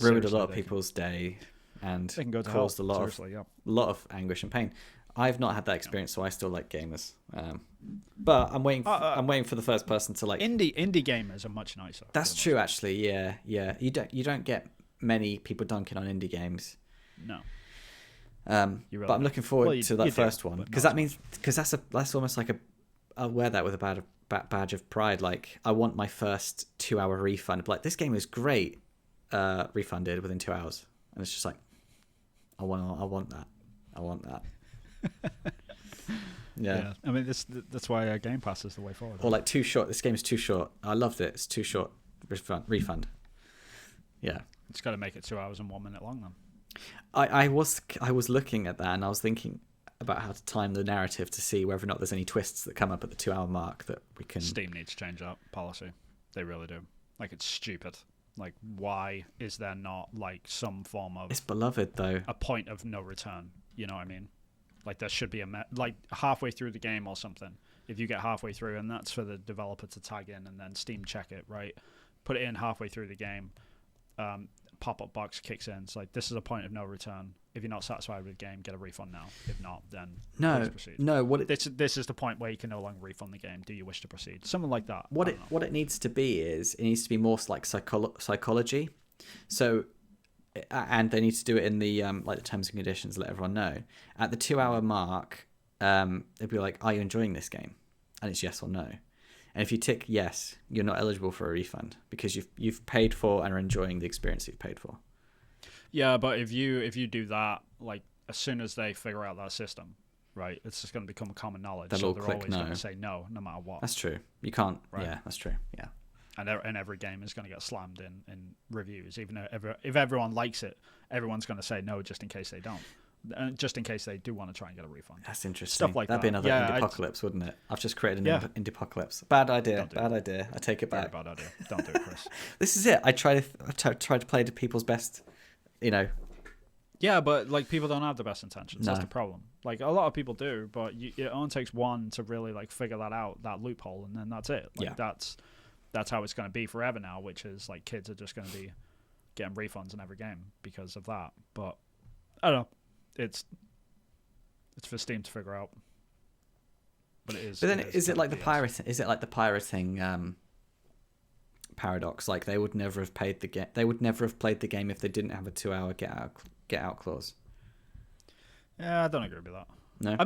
ruined a lot of people's day and they can go to caused hell. a lot of anguish and pain. I've not had that experience, so I still like gamers. But I'm waiting. I'm waiting for the first person to like. Indie gamers are much nicer. That's true, actually. Yeah. You don't get many people dunking on indie games. No. But I'm looking forward to that first one because that's almost like I'll wear that with a badge of pride. Like, I want my first 2-hour refund. Like, this game is great. Refunded within 2 hours, and it's just like, I want that. Yeah. I mean, that's why Game Pass is the way forward. Or like, too short. This game is too short. I loved it. It's too short. Refund. Yeah. It's got to make it 2 hours and 1 minute long then. I was looking at that, and I was thinking about how to time the narrative to see whether or not there's any twists that come up at the 2-hour mark that we can. Steam needs to change that policy. They really do. Like, it's stupid. Like, why is there not like some form of? It's beloved though. A point of no return. You know what I mean? Like, there should be like halfway through the game or something. If you get halfway through, and that's for the developer to tag in, and then Steam check it, right? Put it in halfway through the game. Pop-up box kicks in. It's like, this is a point of no return. If you're not satisfied with the game, get a refund now. If not, then please proceed. No. This is the point where you can no longer refund the game. Do you wish to proceed? Something like that. What it needs to be is, it needs to be more like psychology. So, and they need to do it in the like the terms and conditions. Let everyone know at the 2-hour mark. They'd be like, "Are you enjoying this game?" And it's yes or no. And if you tick yes, you're not eligible for a refund because you've paid for and are enjoying the experience you've paid for. Yeah, but if you do that, like, as soon as they figure out that system, right, it's just going to become common knowledge. They're always going to say no matter what. That's true. You can't. Right. Yeah, that's true. Yeah. And every game is going to get slammed in reviews. Even if everyone likes it, everyone's going to say no just in case they don't. Just in case they do want to try and get a refund. That's interesting. Stuff like That'd be another indie apocalypse, wouldn't it? I've just created an indie apocalypse. Bad idea. Bad idea. I take it back. Very bad idea. Don't do it, Chris. This is it. I try to play to people's best, Yeah, but like, people don't have the best intentions. No. That's the problem. Like, a lot of people do, but it only takes one to really like figure that out, that loophole, and then that's it. Like, that's how it's going to be forever now. Which is like, kids are just going to be getting refunds in every game because of that. But I don't know. It's for Steam to figure out. But it is. But then, is it like the pirating? Is it like the pirating paradox? Like, they would never have paid the game. They would never have played the game if they didn't have a 2-hour get out clause. Yeah, I don't agree with that. No,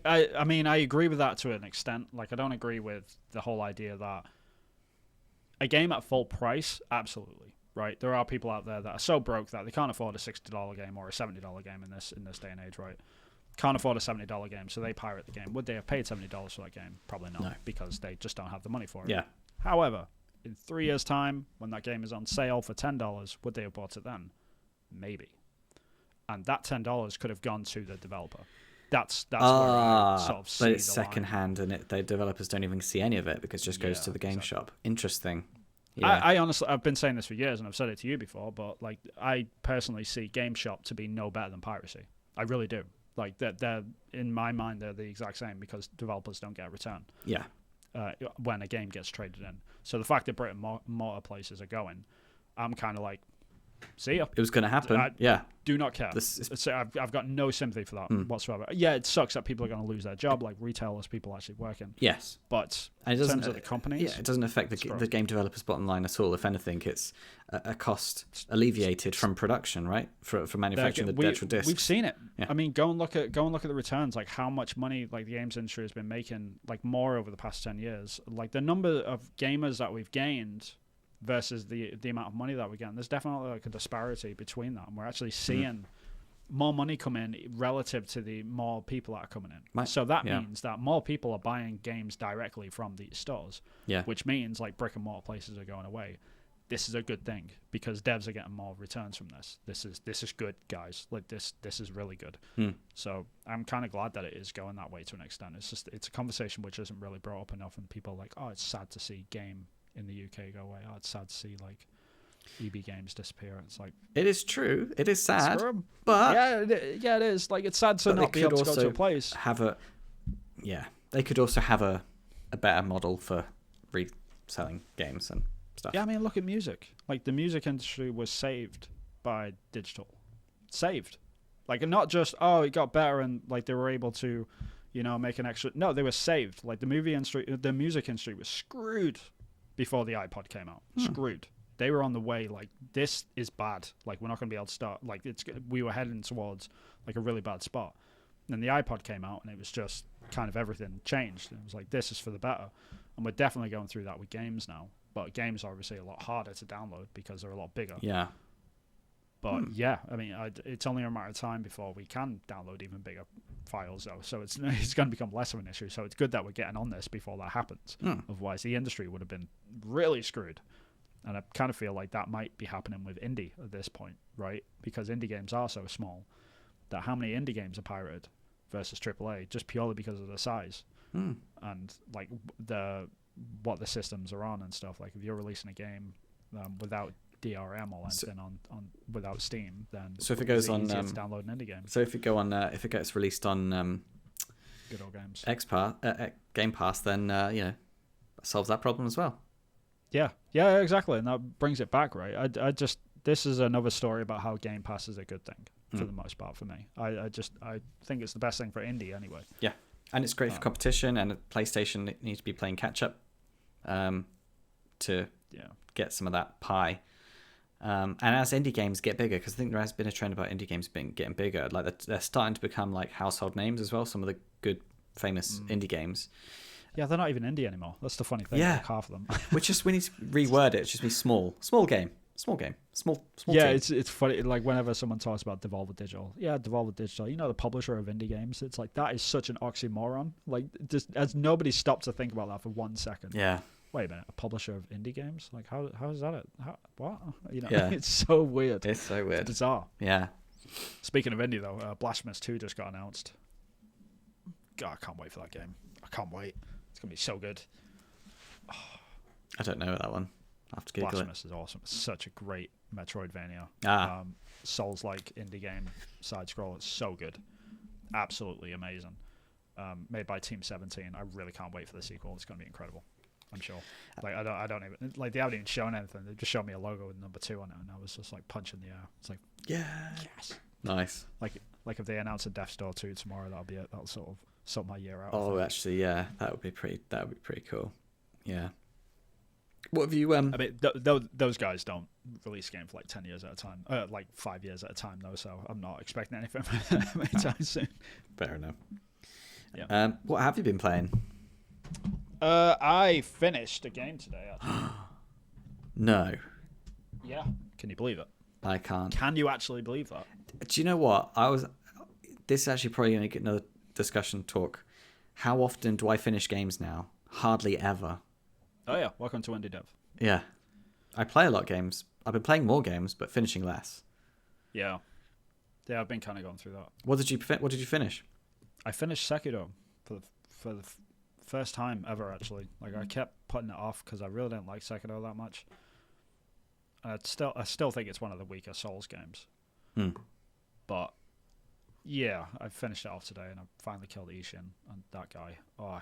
I mean, I agree with that to an extent. Like, I don't agree with the whole idea that a game at full price, absolutely. Right, there are people out there that are so broke that they can't afford a $60 game or a $70 game in this day and age, right? Can't afford a $70 game, so they pirate the game. Would they have paid $70 for that game? Probably not, because they just don't have the money for it. Yeah. However, in 3 years' time, when that game is on sale for $10, would they have bought it then? Maybe. And that $10 could have gone to the developer. That's where I sort of see but it's the secondhand, and the developers don't even see any of it because it just goes to the game shop. Interesting. Yeah. I honestly, I've been saying this for years, and I've said it to you before, but like, I personally see Game Shop to be no better than piracy. I really do. Like, they're in my mind, they're the exact same because developers don't get a return. Yeah. When a game gets traded in. So the fact that brick and mortar places are going, I'm kind of like, see ya. It was going to happen. Yeah. Do not care. I've got no sympathy for that whatsoever. Yeah, it sucks that people are going to lose their job, like retailers, people actually working. Yes. But in terms of the companies, it doesn't affect the game developer's bottom line at all. If anything, it's a cost alleviated from production, right? For manufacturing the actual discs. We've seen it. Yeah. I mean, go and look at the returns, like how much money like the games industry has been making, like more over the past 10 years. Like, the number of gamers that we've gained versus the amount of money that we're getting, there's definitely like a disparity between that, and we're actually seeing more money come in relative to the more people that are coming in. Right. So that means that more people are buying games directly from these stores, which means like brick and mortar places are going away. This is a good thing because devs are getting more returns from this. This is good, guys. Like this is really good. So I'm kind of glad that it is going that way to an extent. It's a conversation which isn't really brought up enough, and people are like, oh, it's sad to see game in the UK go away. Oh, it's sad to see like EB Games disappear. It's like, it is true. It is sad, but it is. Like, it's sad to not be able to go to a place. They could also have a better model for reselling games and stuff. Yeah, I mean, look at music. Like, the music industry was saved by digital. Saved. Like, and not just, oh, it got better and like they were able to, make an extra. No, they were saved. Like, the music industry was screwed before the iPod came out. Screwed. They were on the way, like, this is bad. Like, we're not going to be able to start. Like, we were heading towards, like, a really bad spot. And then the iPod came out, and it was just kind of everything changed. It was like, this is for the better. And we're definitely going through that with games now. But games are obviously a lot harder to download because they're a lot bigger. Yeah. But, yeah, I mean, it's only a matter of time before we can download even bigger files, though. So it's going to become less of an issue. So it's good that we're getting on this before that happens. Otherwise, the industry would have been really screwed. And I kind of feel like that might be happening with indie at this point, right? Because indie games are so small that how many indie games are pirated versus AAA just purely because of the size and like what the systems are on and stuff. Like if you're releasing a game without DRM or anything on without Steam, then so if it goes on to download an indie game. So if it gets released on good old games Game Pass, then that solves that problem as well. Yeah, exactly, and that brings it back, right? This is another story about how Game Pass is a good thing for the most part for me. I think it's the best thing for indie anyway. Yeah, and it's great for competition, and PlayStation needs to be playing catch up to get some of that pie. And as indie games get bigger, because I think there has been a trend about indie games getting bigger, like they're starting to become like household names as well. Some of the good, famous indie games. Yeah, they're not even indie anymore. That's the funny thing. Yeah, like half of them. we need to reword it. It should be small game. Small. Yeah, team. it's funny. Like whenever someone talks about Devolver Digital, Devolver Digital, the publisher of indie games. It's like that is such an oxymoron. Like, just as nobody stopped to think about that for 1 second. Yeah. Wait a minute, a publisher of indie games? Like how is that? What? It's so weird. It's so weird. It's bizarre. Yeah. Speaking of indie though, Blasphemous 2 just got announced. God, I can't wait for that game. I can't wait. It's going to be so good. I don't know that one. I'll have to Google Blasphemous it. is awesome. It's such a great Metroidvania. Souls-like indie game, side-scroll. It's so good. Absolutely amazing. Made by Team 17. I really can't wait for the sequel. It's going to be incredible. I'm sure. Like I don't even like they haven't even shown anything. They just showed me a logo with number 2 on it, and I was just like punching the air. It's like, yes, nice. Like if they announce a Death's Door 2 tomorrow, that'll be it. That'll sort of sort my year out. Oh, actually, yeah, that would be pretty cool. Yeah. What have you? I mean, those guys don't release games for like 10 years at a time, like 5 years at a time, though. So I'm not expecting anything anytime soon. Fair enough. Yeah. What have you been playing? I finished a game today. Actually. No. Yeah. Can you believe it? I can't. Can you actually believe that? Do you know what? This is actually probably going to get another discussion talk. How often do I finish games now? Hardly ever. Oh yeah, welcome to Indie Dev. Yeah, I play a lot of games. I've been playing more games, but finishing less. Yeah, I've been kind of going through that. What did you finish? I finished Sekiro for the first time ever. Actually, like I kept putting it off because I really didn't like Sekiro that much. I still think it's one of the weaker Souls games. But yeah, I finished it off today, and I finally killed Ishin and that guy. Oh,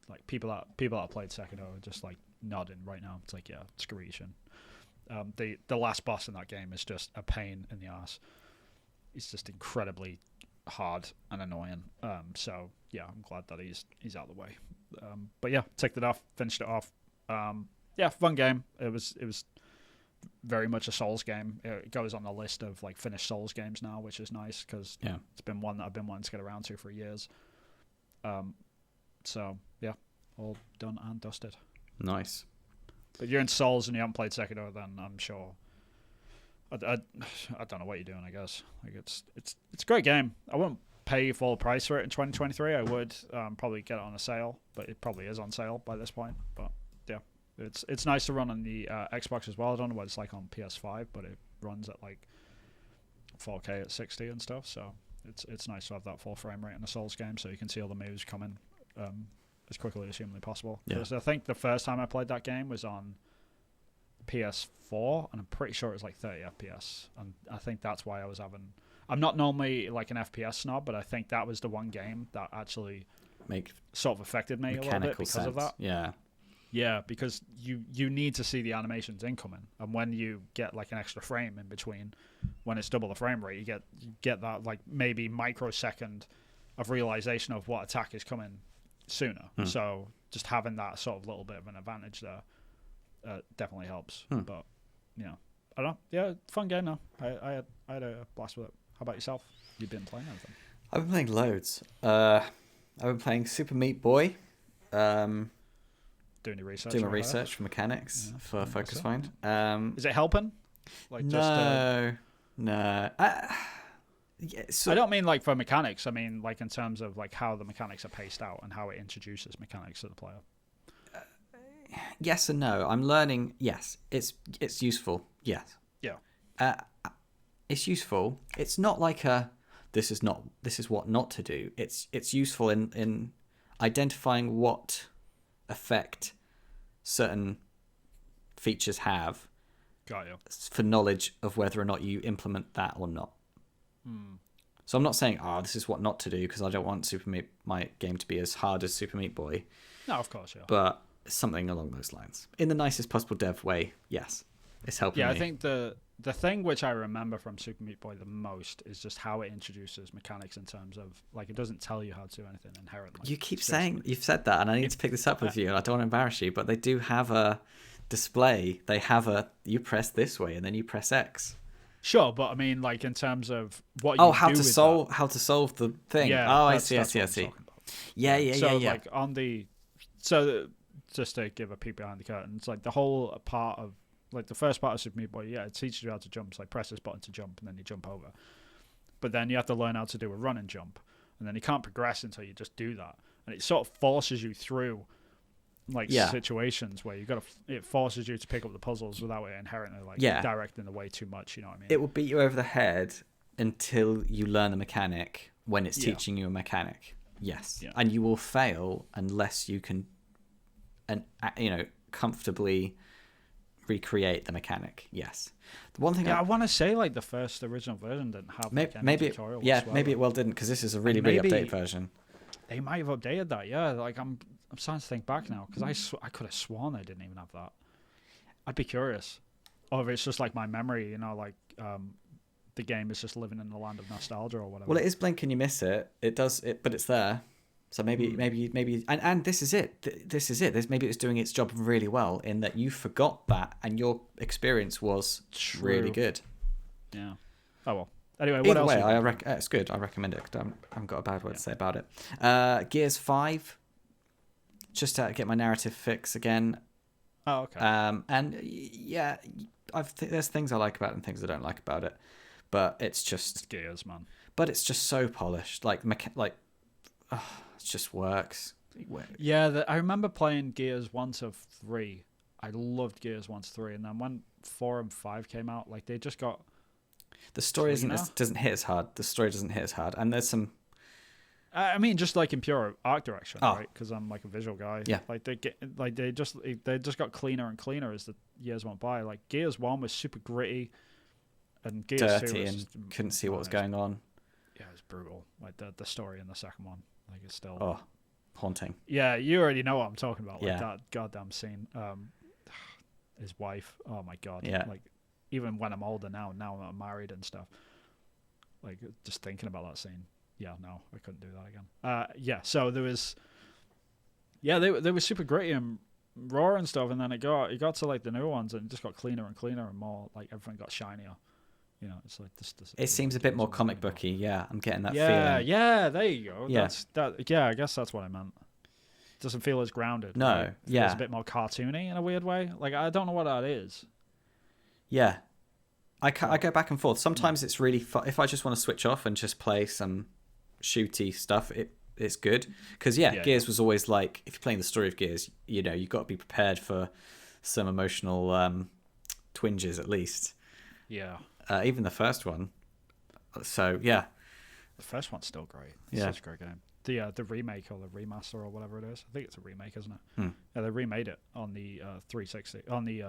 like people that played Sekiro are just like nodding right now. It's like, yeah, screw Ishin. The last boss in that game is just a pain in the ass. He's just incredibly hard and annoying. So yeah, I'm glad that he's out of the way. But yeah, ticked it off, finished it off. Yeah, fun game. It was very much a Souls game. It goes on the list of like finished Souls games now, which is nice because it's been one that I've been wanting to get around to for years. So yeah, all done and dusted. Nice. But if you're in Souls and you haven't played Sekiro, then I'm sure I don't know what you're doing. I guess like it's a great game. I wouldn't pay full price for it in 2023. I would probably get it on a sale, but it probably is on sale by this point. But yeah, it's nice to run on the Xbox as well. I don't know what it's like on PS5, but it runs at like 4K at 60 and stuff. So it's nice to have that full frame rate in a Souls game, so you can see all the moves coming as quickly as humanly possible. Yeah. Because I think the first time I played that game was on PS4, and I'm pretty sure it was like 30 FPS, and I think that's why I was having. I'm not normally like an FPS snob, but I think that was the one game that actually sort of affected me a little bit because of that. Yeah, because you need to see the animations incoming, and when you get like an extra frame in between, when it's double the frame rate, you get that like maybe microsecond of realization of what attack is coming sooner. So just having that sort of little bit of an advantage there definitely helps. But I don't know. Yeah, fun game now. I had a blast with it. How about yourself? You've been playing anything? I've been playing loads. I've been playing Super Meat Boy. Doing your research. Doing my research for mechanics for Focus Find. Is it helping? Like no. Yeah, so I don't mean like for mechanics. I mean like in terms of like how the mechanics are paced out and how it introduces mechanics to the player. Yes and no. I'm learning. Yes, it's useful. Yes. Yeah. It's useful. It's not like this is what not to do. It's useful in identifying what effect certain features have. Got you. For knowledge of whether or not you implement that or not. So I'm not saying, this is what not to do, because I don't want my game to be as hard as Super Meat Boy. No, of course, yeah. But something along those lines. In the nicest possible dev way, yes. It's helping me. I think the thing which I remember from Super Meat Boy the most is just how it introduces mechanics in terms of, like, it doesn't tell you how to do anything inherently. You keep saying, you've said that, and I need to pick this up with you, and I don't want to embarrass you, but they do have a display. They have you press this way, and then you press X. Sure, but I mean, like, in terms of what you how to solve the thing. Yeah, I see. Like on just to give a peek behind the curtain, it's like the whole part of like the first part of Super Meat Boy. Yeah, it teaches you how to jump. It's like press this button to jump, and then you jump over. But then you have to learn how to do a run and jump, and then you can't progress until you just do that. And it sort of forces you through situations where it forces you to pick up the puzzles without it inherently directing the way too much. You know what I mean? It will beat you over the head until you learn the mechanic when it's teaching you a mechanic. Yes, and you will fail unless you can, comfortably recreate the mechanic. Yes, the one thing I want to say, like, the first original version didn't have any tutorial. Maybe it didn't, because this is a really updated version. They might have updated that. Yeah, like I'm starting to think back now, because I could have sworn they didn't even have that. I'd be curious. Or if it's just like my memory, the game is just living in the land of nostalgia or whatever. Well, it is blink and you miss it. It does it, but it's there. So maybe, and this is it. This is it. Maybe it's doing its job really well in that you forgot that, and your experience was really good. Yeah. Oh well. Anyway, what else? Either way, it's good. I recommend it. I haven't got a bad word to say about it. Gears 5, just to get my narrative fix again. Oh, okay. And yeah, there's things I like about it and things I don't like about it, but it's Gears, man. But it's just so polished, it just works. Yeah, I remember playing Gears 1 to 3. I loved Gears 1 to 3, and then when 4 and 5 came out, like, they just got. The story doesn't hit as hard. The story doesn't hit as hard, and there's some. I mean, just like in pure art direction, right? Because I'm like a visual guy. Yeah. Like they just got cleaner and cleaner as the years went by. Like Gears 1 was super gritty, and Gears 2 dirty was and couldn't see what was going on. Yeah, it was brutal. Like the story in the second one, like it's still haunting. Yeah, you already know what I'm talking about. Like that goddamn scene. His wife. Oh my god. Yeah. Like even when I'm older now I'm married and stuff. Like just thinking about that scene. Yeah, no, I couldn't do that again. So there was, they were super gritty and raw and stuff, and then it got to like the new ones, and it just got cleaner and cleaner and more like everything got shinier. It's like this. It seems a bit more comic booky. Yeah, I'm getting that feeling. Yeah, there you go. Yeah. I guess that's what I meant. It doesn't feel as grounded. No, right? It feels a bit more cartoony in a weird way. Like I don't know what that is. Yeah. I go back and forth. Sometimes it's really fun. If I just want to switch off and just play some shooty stuff, it's good. Because Gears was always like, if you're playing the story of Gears, you know, you've got to be prepared for some emotional twinges at least. Yeah. Even the first one. So yeah. The first one's still great. It's such a great game. The remake or the remaster or whatever it is. I think it's a remake, isn't it? Yeah, they remade it on the 360, on the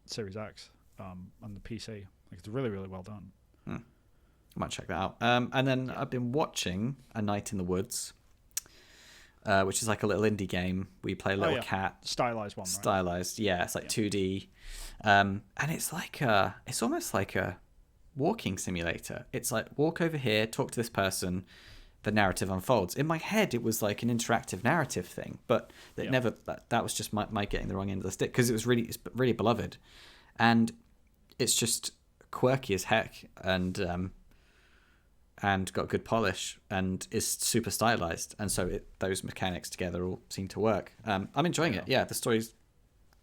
Series X, on the PC. Like, it's really, really well done. I might check that out. And then I've been watching A Night in the Woods, which is like a little indie game where you play a little cat. Stylized one, right? Stylized, yeah. It's like 2D. And it's like it's almost like a walking simulator. It's like, walk over here, talk to this person, the narrative unfolds. In my head, it was like an interactive narrative thing, but it never. That was just my getting the wrong end of the stick, because it's really beloved, and it's just quirky as heck, and got good polish, and is super stylized, and so those mechanics together all seem to work. I'm enjoying it. Yeah, the story's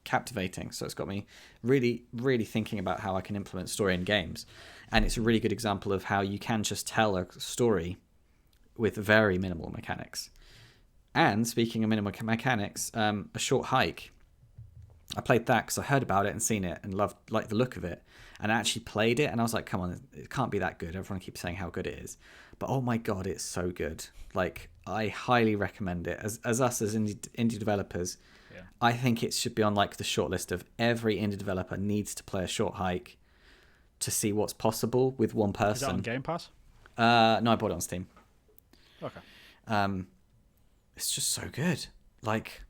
captivating, so it's got me really, really thinking about how I can implement story in games, and it's a really good example of how you can just tell a story with very minimal mechanics. And speaking of minimal mechanics, A Short Hike, I played that because I heard about it and seen it and loved the look of it, and I actually played it and I was like, come on, it can't be that good. Everyone keeps saying how good it is, but oh my god, it's so good. Like, I highly recommend it. As indie developers, I think it should be on like the shortlist of every indie developer needs to play A Short Hike to see what's possible with one person. Is that on Game Pass? No, I bought it on Steam. Okay. It's just so good. Like,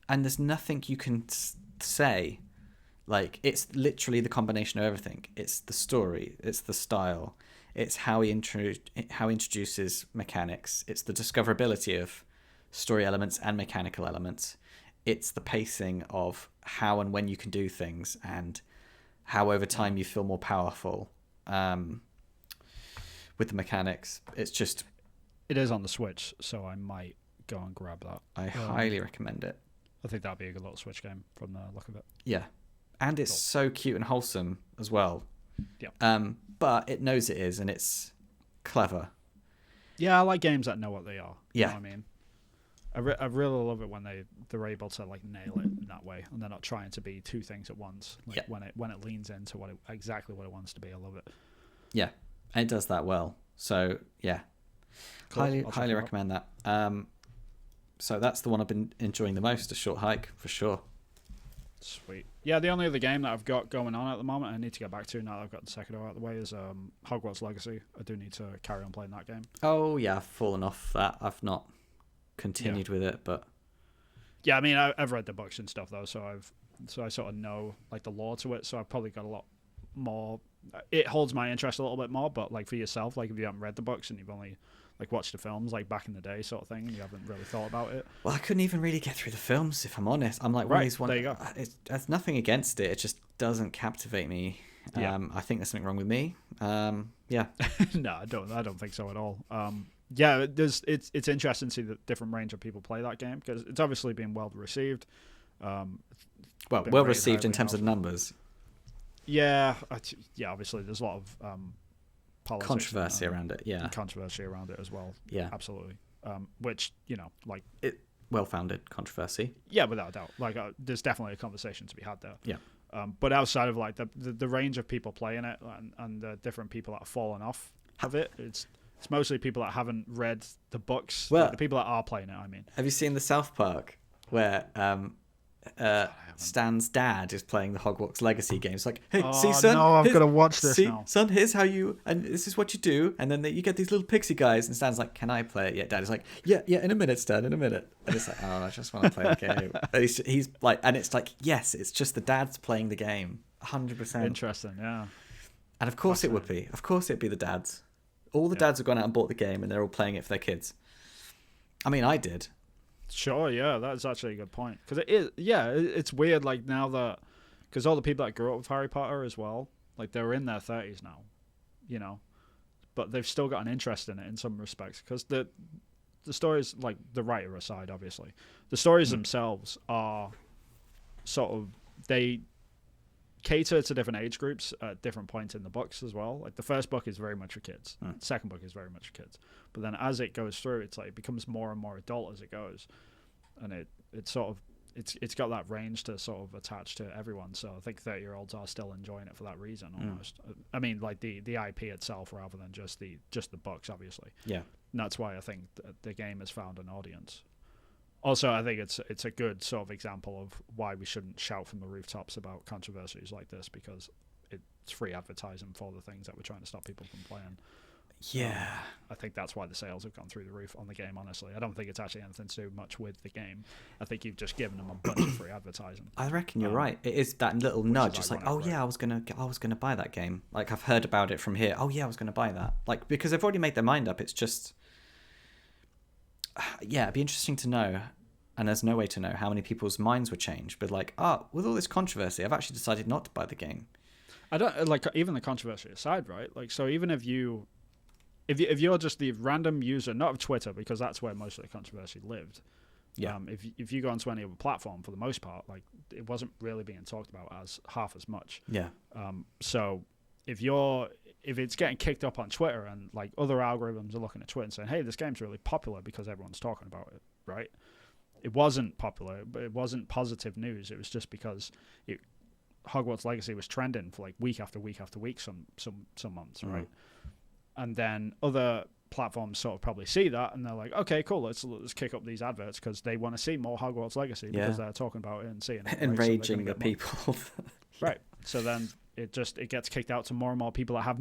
and there's nothing you can say. Like, it's literally the combination of everything. It's the story. It's the style. It's how he introduces mechanics. It's the discoverability of story elements and mechanical elements. It's the pacing of how and when you can do things, and how over time you feel more powerful with the mechanics. It's just... It is on the Switch, so I might go and grab that. I highly recommend it. I think that'd be a good little Switch game from the look of it. Yeah. And it's so cute and wholesome as well. Yeah. But it knows it is, and it's clever. Yeah, I like games that know what they are. Yeah. You know what I mean? I really love it when they're able to like nail it in that way, and they're not trying to be two things at once. Like when it leans into exactly what it wants to be. I love it. Yeah, and it does that well. So yeah. Cool. Highly recommend that. So that's the one I've been enjoying the most, A Short Hike, for sure. Sweet. Yeah, the only other game that I've got going on at the moment, I need to get back to now that I've got the second out of the way, is Hogwarts Legacy. I do need to carry on playing that game. Oh yeah, I've fallen off that. I've not continued with it, but yeah, I mean, I've read the books and stuff though, so I sort of know like the lore to it. So I've probably got a lot more. It holds my interest a little bit more, but like for yourself, like if you haven't read the books and you've only like watched the films like back in the day sort of thing, and you haven't really thought about it. Well, I couldn't even really get through the films, if I'm honest. I'm like, there you go. There's nothing against it. It just doesn't captivate me. Yeah. I think there's something wrong with me. Yeah. No, I don't think so at all. Yeah, it's interesting to see the different range of people play that game, because it's obviously been well received. Well received in terms of numbers. Yeah, obviously there's a lot of politics controversy around it. Yeah, controversy around it as well. Yeah, absolutely. Which, you know, like it well-founded controversy. Yeah, without a doubt. Like there's definitely a conversation to be had there. Yeah. But outside of like the range of people playing it and the different people that have fallen off of it, it's mostly people that haven't read the books. Well, like the people that are playing it, I mean. Have you seen the South Park where Stan's dad is playing the Hogwarts Legacy game? It's like, hey, see, son, no, I've got to watch this see, now. Son, here's how you, and this is what you do, and then you get these little pixie guys, and Stan's like, can I play it? Yeah, Dad is like, yeah, in a minute, Stan, in a minute. And it's like, oh, I just want to play the game. And he's like, and it's like, yes, it's just the dad's playing the game, 100%. Interesting, yeah. And of course it would be. Of course it'd be the dads. All the dads have gone out and bought the game, and they're all playing it for their kids. I mean, I did. Sure, yeah, that's actually a good point. Because it's weird, like, now that... Because all the people that grew up with Harry Potter as well, like, they're in their 30s now, you know? But they've still got an interest in it in some respects. Because the stories, like, the writer aside, obviously, the stories themselves are sort of... They cater to different age groups at different points in the books as well. Like the first book is very much for kids. The second book is very much for kids. But then as it goes through, it's like it becomes more and more adult as it goes, and it's sort of it's got that range to sort of attach to everyone. So I think 30-year-olds are still enjoying it for that reason almost. I mean, like the IP itself rather than just the books, obviously. Yeah. And that's why I think the game has found an audience. Also, I think it's a good sort of example of why we shouldn't shout from the rooftops about controversies like this, because it's free advertising for the things that we're trying to stop people from playing. Yeah. I think that's why the sales have gone through the roof on the game, honestly. I don't think it's actually anything to do much with the game. I think you've just given them a bunch of free advertising. I reckon you're right. It is that little nudge. It's like, oh yeah, I was gonna buy that game. Like I've heard about it from here. Oh yeah, I was gonna buy that. Like because they've already made their mind up. It's just, yeah, it'd be interesting to know. And there's no way to know how many people's minds were changed. But like, with all this controversy, I've actually decided not to buy the game. I don't like even the controversy aside, right? Like, so even if you're just the random user, not of Twitter, because that's where most of the controversy lived. Yeah. If you go onto any other platform, for the most part, like it wasn't really being talked about as half as much. Yeah. So if it's getting kicked up on Twitter and like other algorithms are looking at Twitter and saying, hey, this game's really popular because everyone's talking about it, right? It wasn't popular, but it wasn't positive news. It was just because Hogwarts Legacy was trending for like week after week after week some months, right? And then other platforms sort of probably see that and they're like, okay, cool, let's kick up these adverts because they want to see more Hogwarts Legacy because they're talking about it and seeing it. Right? Enraging the people. Right. So then it gets kicked out to more and more people that have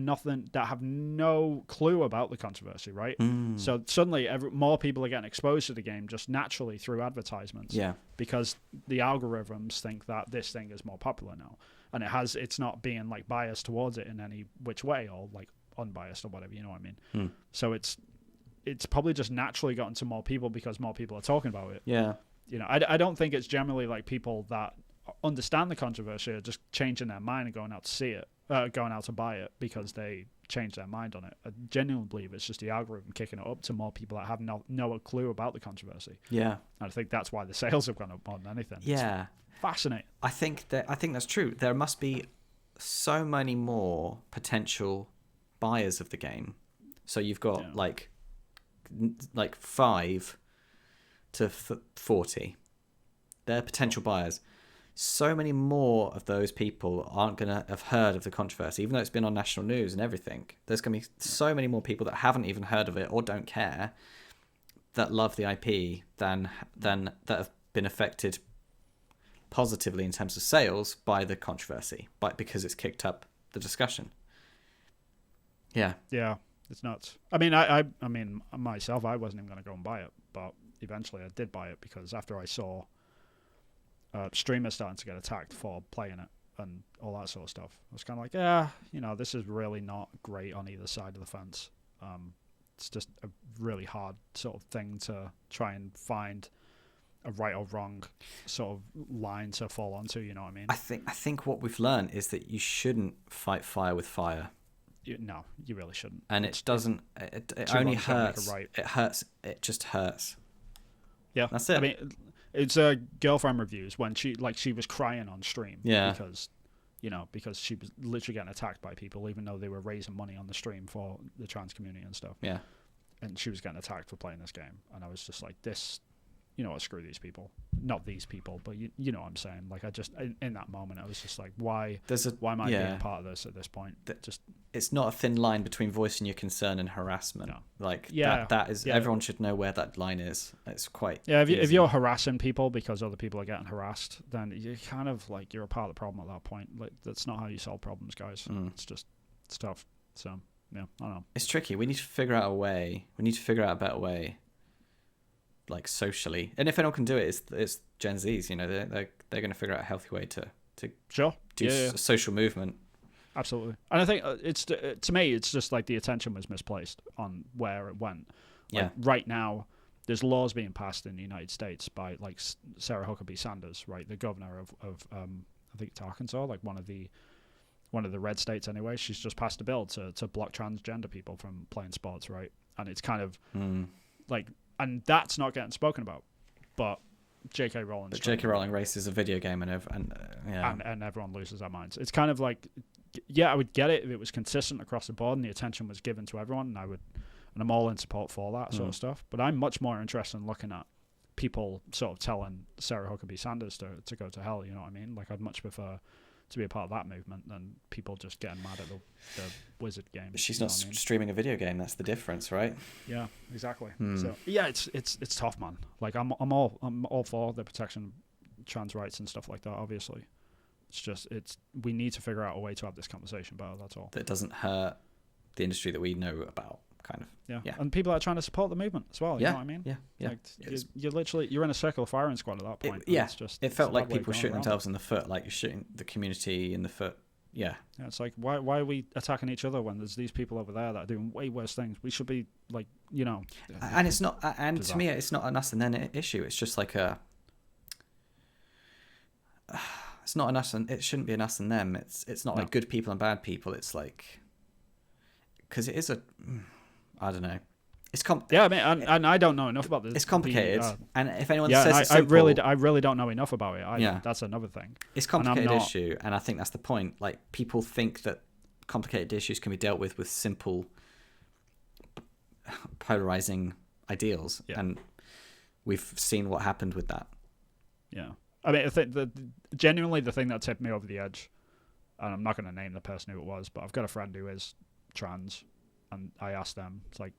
no clue about the controversy, right? So suddenly more people are getting exposed to the game just naturally through advertisements. Yeah. Because the algorithms think that this thing is more popular now. And it's not being like biased towards it in any which way or like unbiased or whatever, you know what I mean? So it's probably just naturally gotten to more people because more people are talking about it. Yeah. You know, I don't think it's generally like people that understand the controversy are just changing their mind and going out to see it, going out to buy it because they changed their mind on it. I genuinely believe it's just the algorithm kicking it up to more people that have no clue about the controversy. Yeah. And I think that's why the sales have gone up more than anything. Yeah. It's fascinating. I think that's true. There must be so many more potential buyers of the game. So you've got like 5 to 40. They're potential buyers. So many more of those people aren't going to have heard of the controversy, even though it's been on national news and everything. There's going to be so many more people that haven't even heard of it or don't care that love the IP than that have been affected positively in terms of sales by the controversy, because it's kicked up the discussion. Yeah. Yeah, it's nuts. I mean, I mean, myself, I wasn't even going to go and buy it, but eventually I did buy it because after I saw streamers starting to get attacked for playing it and all that sort of stuff, I was kind of like, yeah, you know, this is really not great on either side of the fence. It's just a really hard sort of thing to try and find a right or wrong sort of line to fall onto, you know what I mean? I think what we've learned is that you shouldn't fight fire with fire. No, you really shouldn't. And it doesn't. It only hurts. It hurts. It just hurts. Yeah, that's it. I mean, it's girlfriend reviews when she was crying on stream. Yeah. Because she was literally getting attacked by people, even though they were raising money on the stream for the trans community and stuff. Yeah. And she was getting attacked for playing this game, and I was just like, this. You know what, screw these people. Not these people, but you know what I'm saying. Like, I just, in that moment, I was just like, why am I being part of this at this point? It's not a thin line between voicing your concern and harassment. No. Like, that is, everyone should know where that line is. It's quite easy. If you're harassing people because other people are getting harassed, then you're kind of like, you're a part of the problem at that point. Like, that's not how you solve problems, guys. It's tough. So, yeah, I don't know. It's tricky. We need to figure out a way. We need to figure out a better way. Like socially, and if anyone can do it, it's Gen Zs. You know, they're going to figure out a healthy way to do social movement. Absolutely, and I think it's to me, it's just like the attention was misplaced on where it went. Like, right now, there's laws being passed in the United States by like Sarah Huckabee Sanders, right, the governor of I think it's Arkansas, like one of the red states anyway. She's just passed a bill to block transgender people from playing sports, right, and it's kind of like. And that's not getting spoken about. But J.K. Rowling. But J.K. Rowling races a video game, and everyone loses their minds. It's kind of like, yeah, I would get it if it was consistent across the board and the attention was given to everyone, and I'm all in support for that sort of stuff. But I'm much more interested in looking at people sort of telling Sarah Huckabee Sanders to go to hell. You know what I mean? Like, I'd much prefer to be a part of that movement than people just getting mad at the Wizard game. She's not streaming a video game. That's the difference, right? Yeah, exactly. So yeah, it's tough, man. Like, I'm all for the protection of trans rights and stuff like that. Obviously, it's just we need to figure out a way to have this conversation better. That's all. That doesn't hurt the industry that we know about. Kind of. Yeah. And people are trying to support the movement as well. You know what I mean? Yeah. Like, you're literally in a circle of firing squad at that point. It felt like people shooting themselves in the foot, like you're shooting the community in the foot. Yeah. It's like, why are we attacking each other when there's these people over there that are doing way worse things? We should be like, And it's not. And bizarre. To me, it's not an us and then issue. It's just like it's not an us and it shouldn't be an us and them. It's not like good people and bad people. It's like, because it is I don't know. It's I mean, and I don't know enough about this. It's complicated, and if anyone says it's simple, I really don't know enough about it. That's another thing. It's a complicated issue, and I think that's the point. Like, people think that complicated issues can be dealt with simple, polarizing ideals, and we've seen what happened with that. Yeah, I mean, I think genuinely the thing that tipped me over the edge, and I'm not going to name the person who it was, but I've got a friend who is trans. And I asked them, it's like,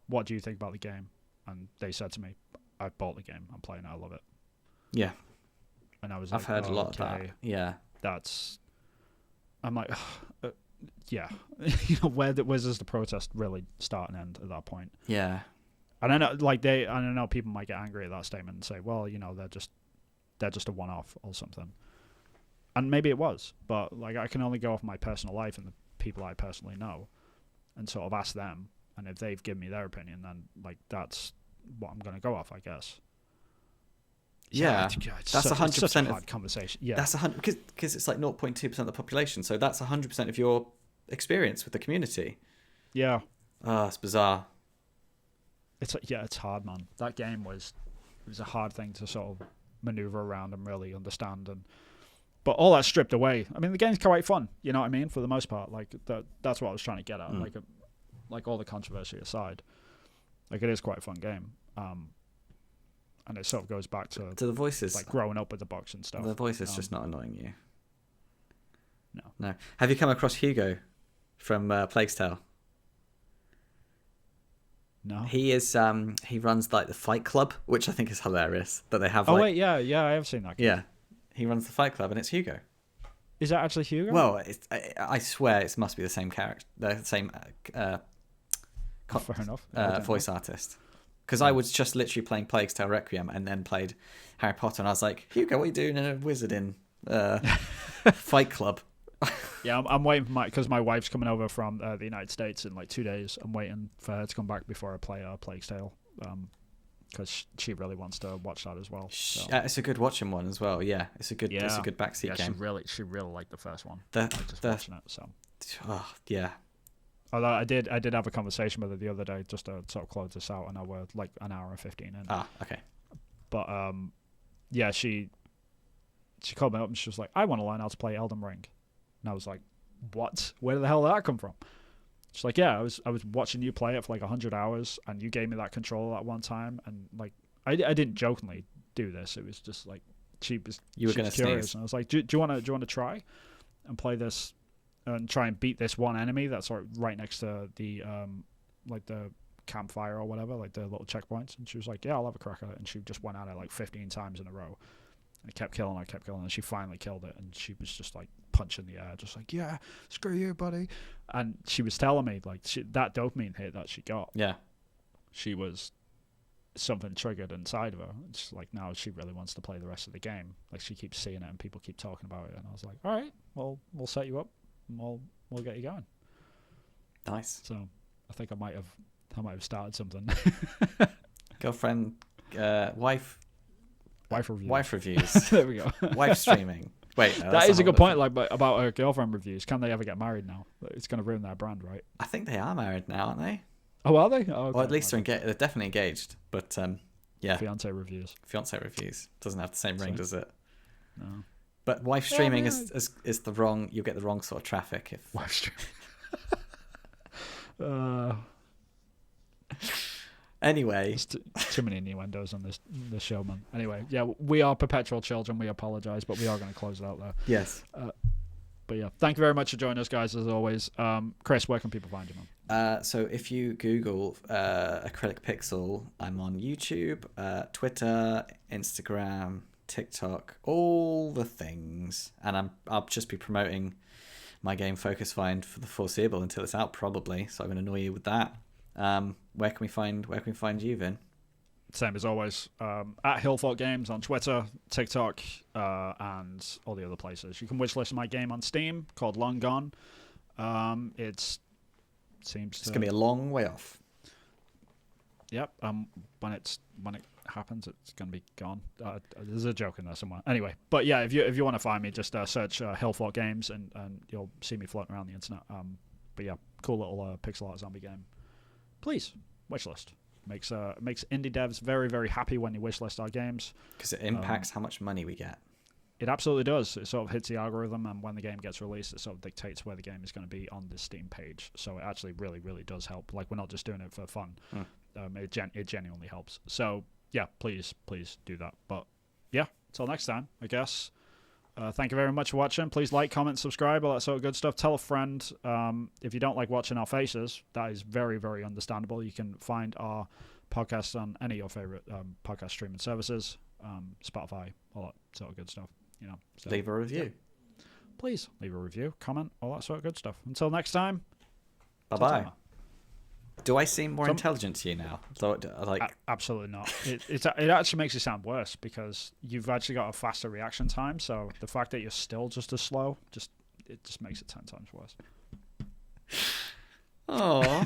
what do you think about the game? And they said to me, I bought the game. I'm playing it. I love it. Yeah. And I was I've heard a lot of that. Yeah. I'm like, yeah. Where does the protest really start and end at that point? Yeah. And I know people might get angry at that statement and say, well, they're just a one-off or something. And maybe it was, but like, I can only go off my personal life and the people I personally know, and sort of ask them, and if they've given me their opinion, then like that's what I'm going to go off, I guess. Yeah, that's 100% of conversation. Yeah, that's 100 because it's like 0.2% of the population, so that's 100% of your experience with the community. Yeah, it's bizarre. It's hard, man. That game was a hard thing to sort of maneuver around and really understand, but all that stripped away. I mean, the game's quite fun, you know what I mean, for the most part. Like, that's what I was trying to get at. Like all the controversy aside, like, it is quite a fun game. And it sort of goes back to the voices, like growing up with the box and stuff. The voice is just not annoying you. No. Have you come across Hugo from Plague's Tale? No. He is. He runs like the Fight Club, which I think is hilarious. That they have. Oh wait, yeah, I have seen that game. Yeah. He runs the Fight Club, and it's Hugo. Is that actually Hugo? Well, I swear it must be the same character, the same fair enough. Voice artist. Because I was just literally playing Plague's Tale Requiem and then played Harry Potter, and I was like, Hugo, what are you doing in a wizard in Fight Club? Yeah, I'm waiting because my wife's coming over from the United States in like 2 days. I'm waiting for her to come back before I play Plague's Tale. Because she really wants to watch that as well. So. It's a good watching one as well. Yeah, it's a good backseat game. She really liked the first one. Watching it. So. Oh yeah. Although I did have a conversation with her the other day just to sort of close this out, and we're like an hour and 15 in. Okay. But yeah, she called me up and she was like, "I want to learn how to play Elden Ring," and I was like, "What? Where the hell did that come from?" She's like, "Yeah, I was watching you play it for like 100 hours, and you gave me that controller at one time, and like I didn't jokingly do this. It was just like she was curious, sneeze. And I was like, do you want to try and play this and try and beat this one enemy that's sort of right next to the like the campfire or whatever, like the little checkpoints?" And she was like, "Yeah, I'll have a crack at it." And she just went at it like 15 times in a row. I kept killing her, and she finally killed it, and she was just like punching the air, just like, "Yeah, screw you, buddy." And she was telling me like that dopamine hit that she got, she was something triggered inside of her. It's like now she really wants to play the rest of the game. Like, she keeps seeing it and people keep talking about it, and I was like, "All right, well, we'll set you up and we'll get you going." Nice. So I think I might have started something. Girlfriend, wife reviews. Wife reviews. There we go. Wife streaming. Wait, no, that is a good point. Like, about girlfriend reviews. Can they ever get married now? It's going to ruin their brand, right? I think they are married now, aren't they? Oh, are they? Oh, okay. Or at least they're definitely engaged. But Yeah. Fiance reviews. Fiance reviews. Doesn't have the same ring, does it? No. But wife streaming is the wrong. You get the wrong sort of traffic if Wife streaming. Anyway, there's too many innuendos on this show, man. Anyway, yeah, we are perpetual children. We apologize, but we are going to close it out there. Yes. But yeah, thank you very much for joining us, guys, as always. Chris, where can people find you, man? So if you Google Acrylic Pixel, I'm on YouTube, Twitter, Instagram, TikTok, all the things. And I'll just be promoting my game Focus Find for the foreseeable until it's out, probably. So I'm going to annoy you with that. Where can we find you, Vin? Same as always, at Hillthought Games on Twitter, TikTok, and all the other places. You can wishlist my game on Steam called Long Gone. It's going to be a long way off. Yep. When it happens, it's going to be gone. There's a joke in there somewhere. Anyway, but yeah, if you want to find me, just search Hillthought Games, and you'll see me floating around the internet. But yeah, cool little pixel art zombie game. Please wishlist. Makes indie devs very, very happy when you wishlist our games, because it impacts how much money we get. It absolutely does. It sort of hits the algorithm, and when the game gets released, it sort of dictates where the game is going to be on the Steam page. So it actually really, really does help. Like, we're not just doing it for fun. It genuinely helps. So yeah, please do that. But yeah, until next time, I guess. Thank you very much for watching. Please like, comment, subscribe, all that sort of good stuff. Tell a friend. If you don't like watching our faces, that is very, very understandable. You can find our podcast on any of your favorite podcast streaming services, Spotify, all that sort of good stuff. So, leave a review. Yeah. Please leave a review, comment, all that sort of good stuff. Until next time. Bye-bye. Do I seem more intelligent to you now? Absolutely not. It actually makes you sound worse, because you've actually got a faster reaction time. So the fact that you're still just as slow, it just makes it 10 times worse. Oh.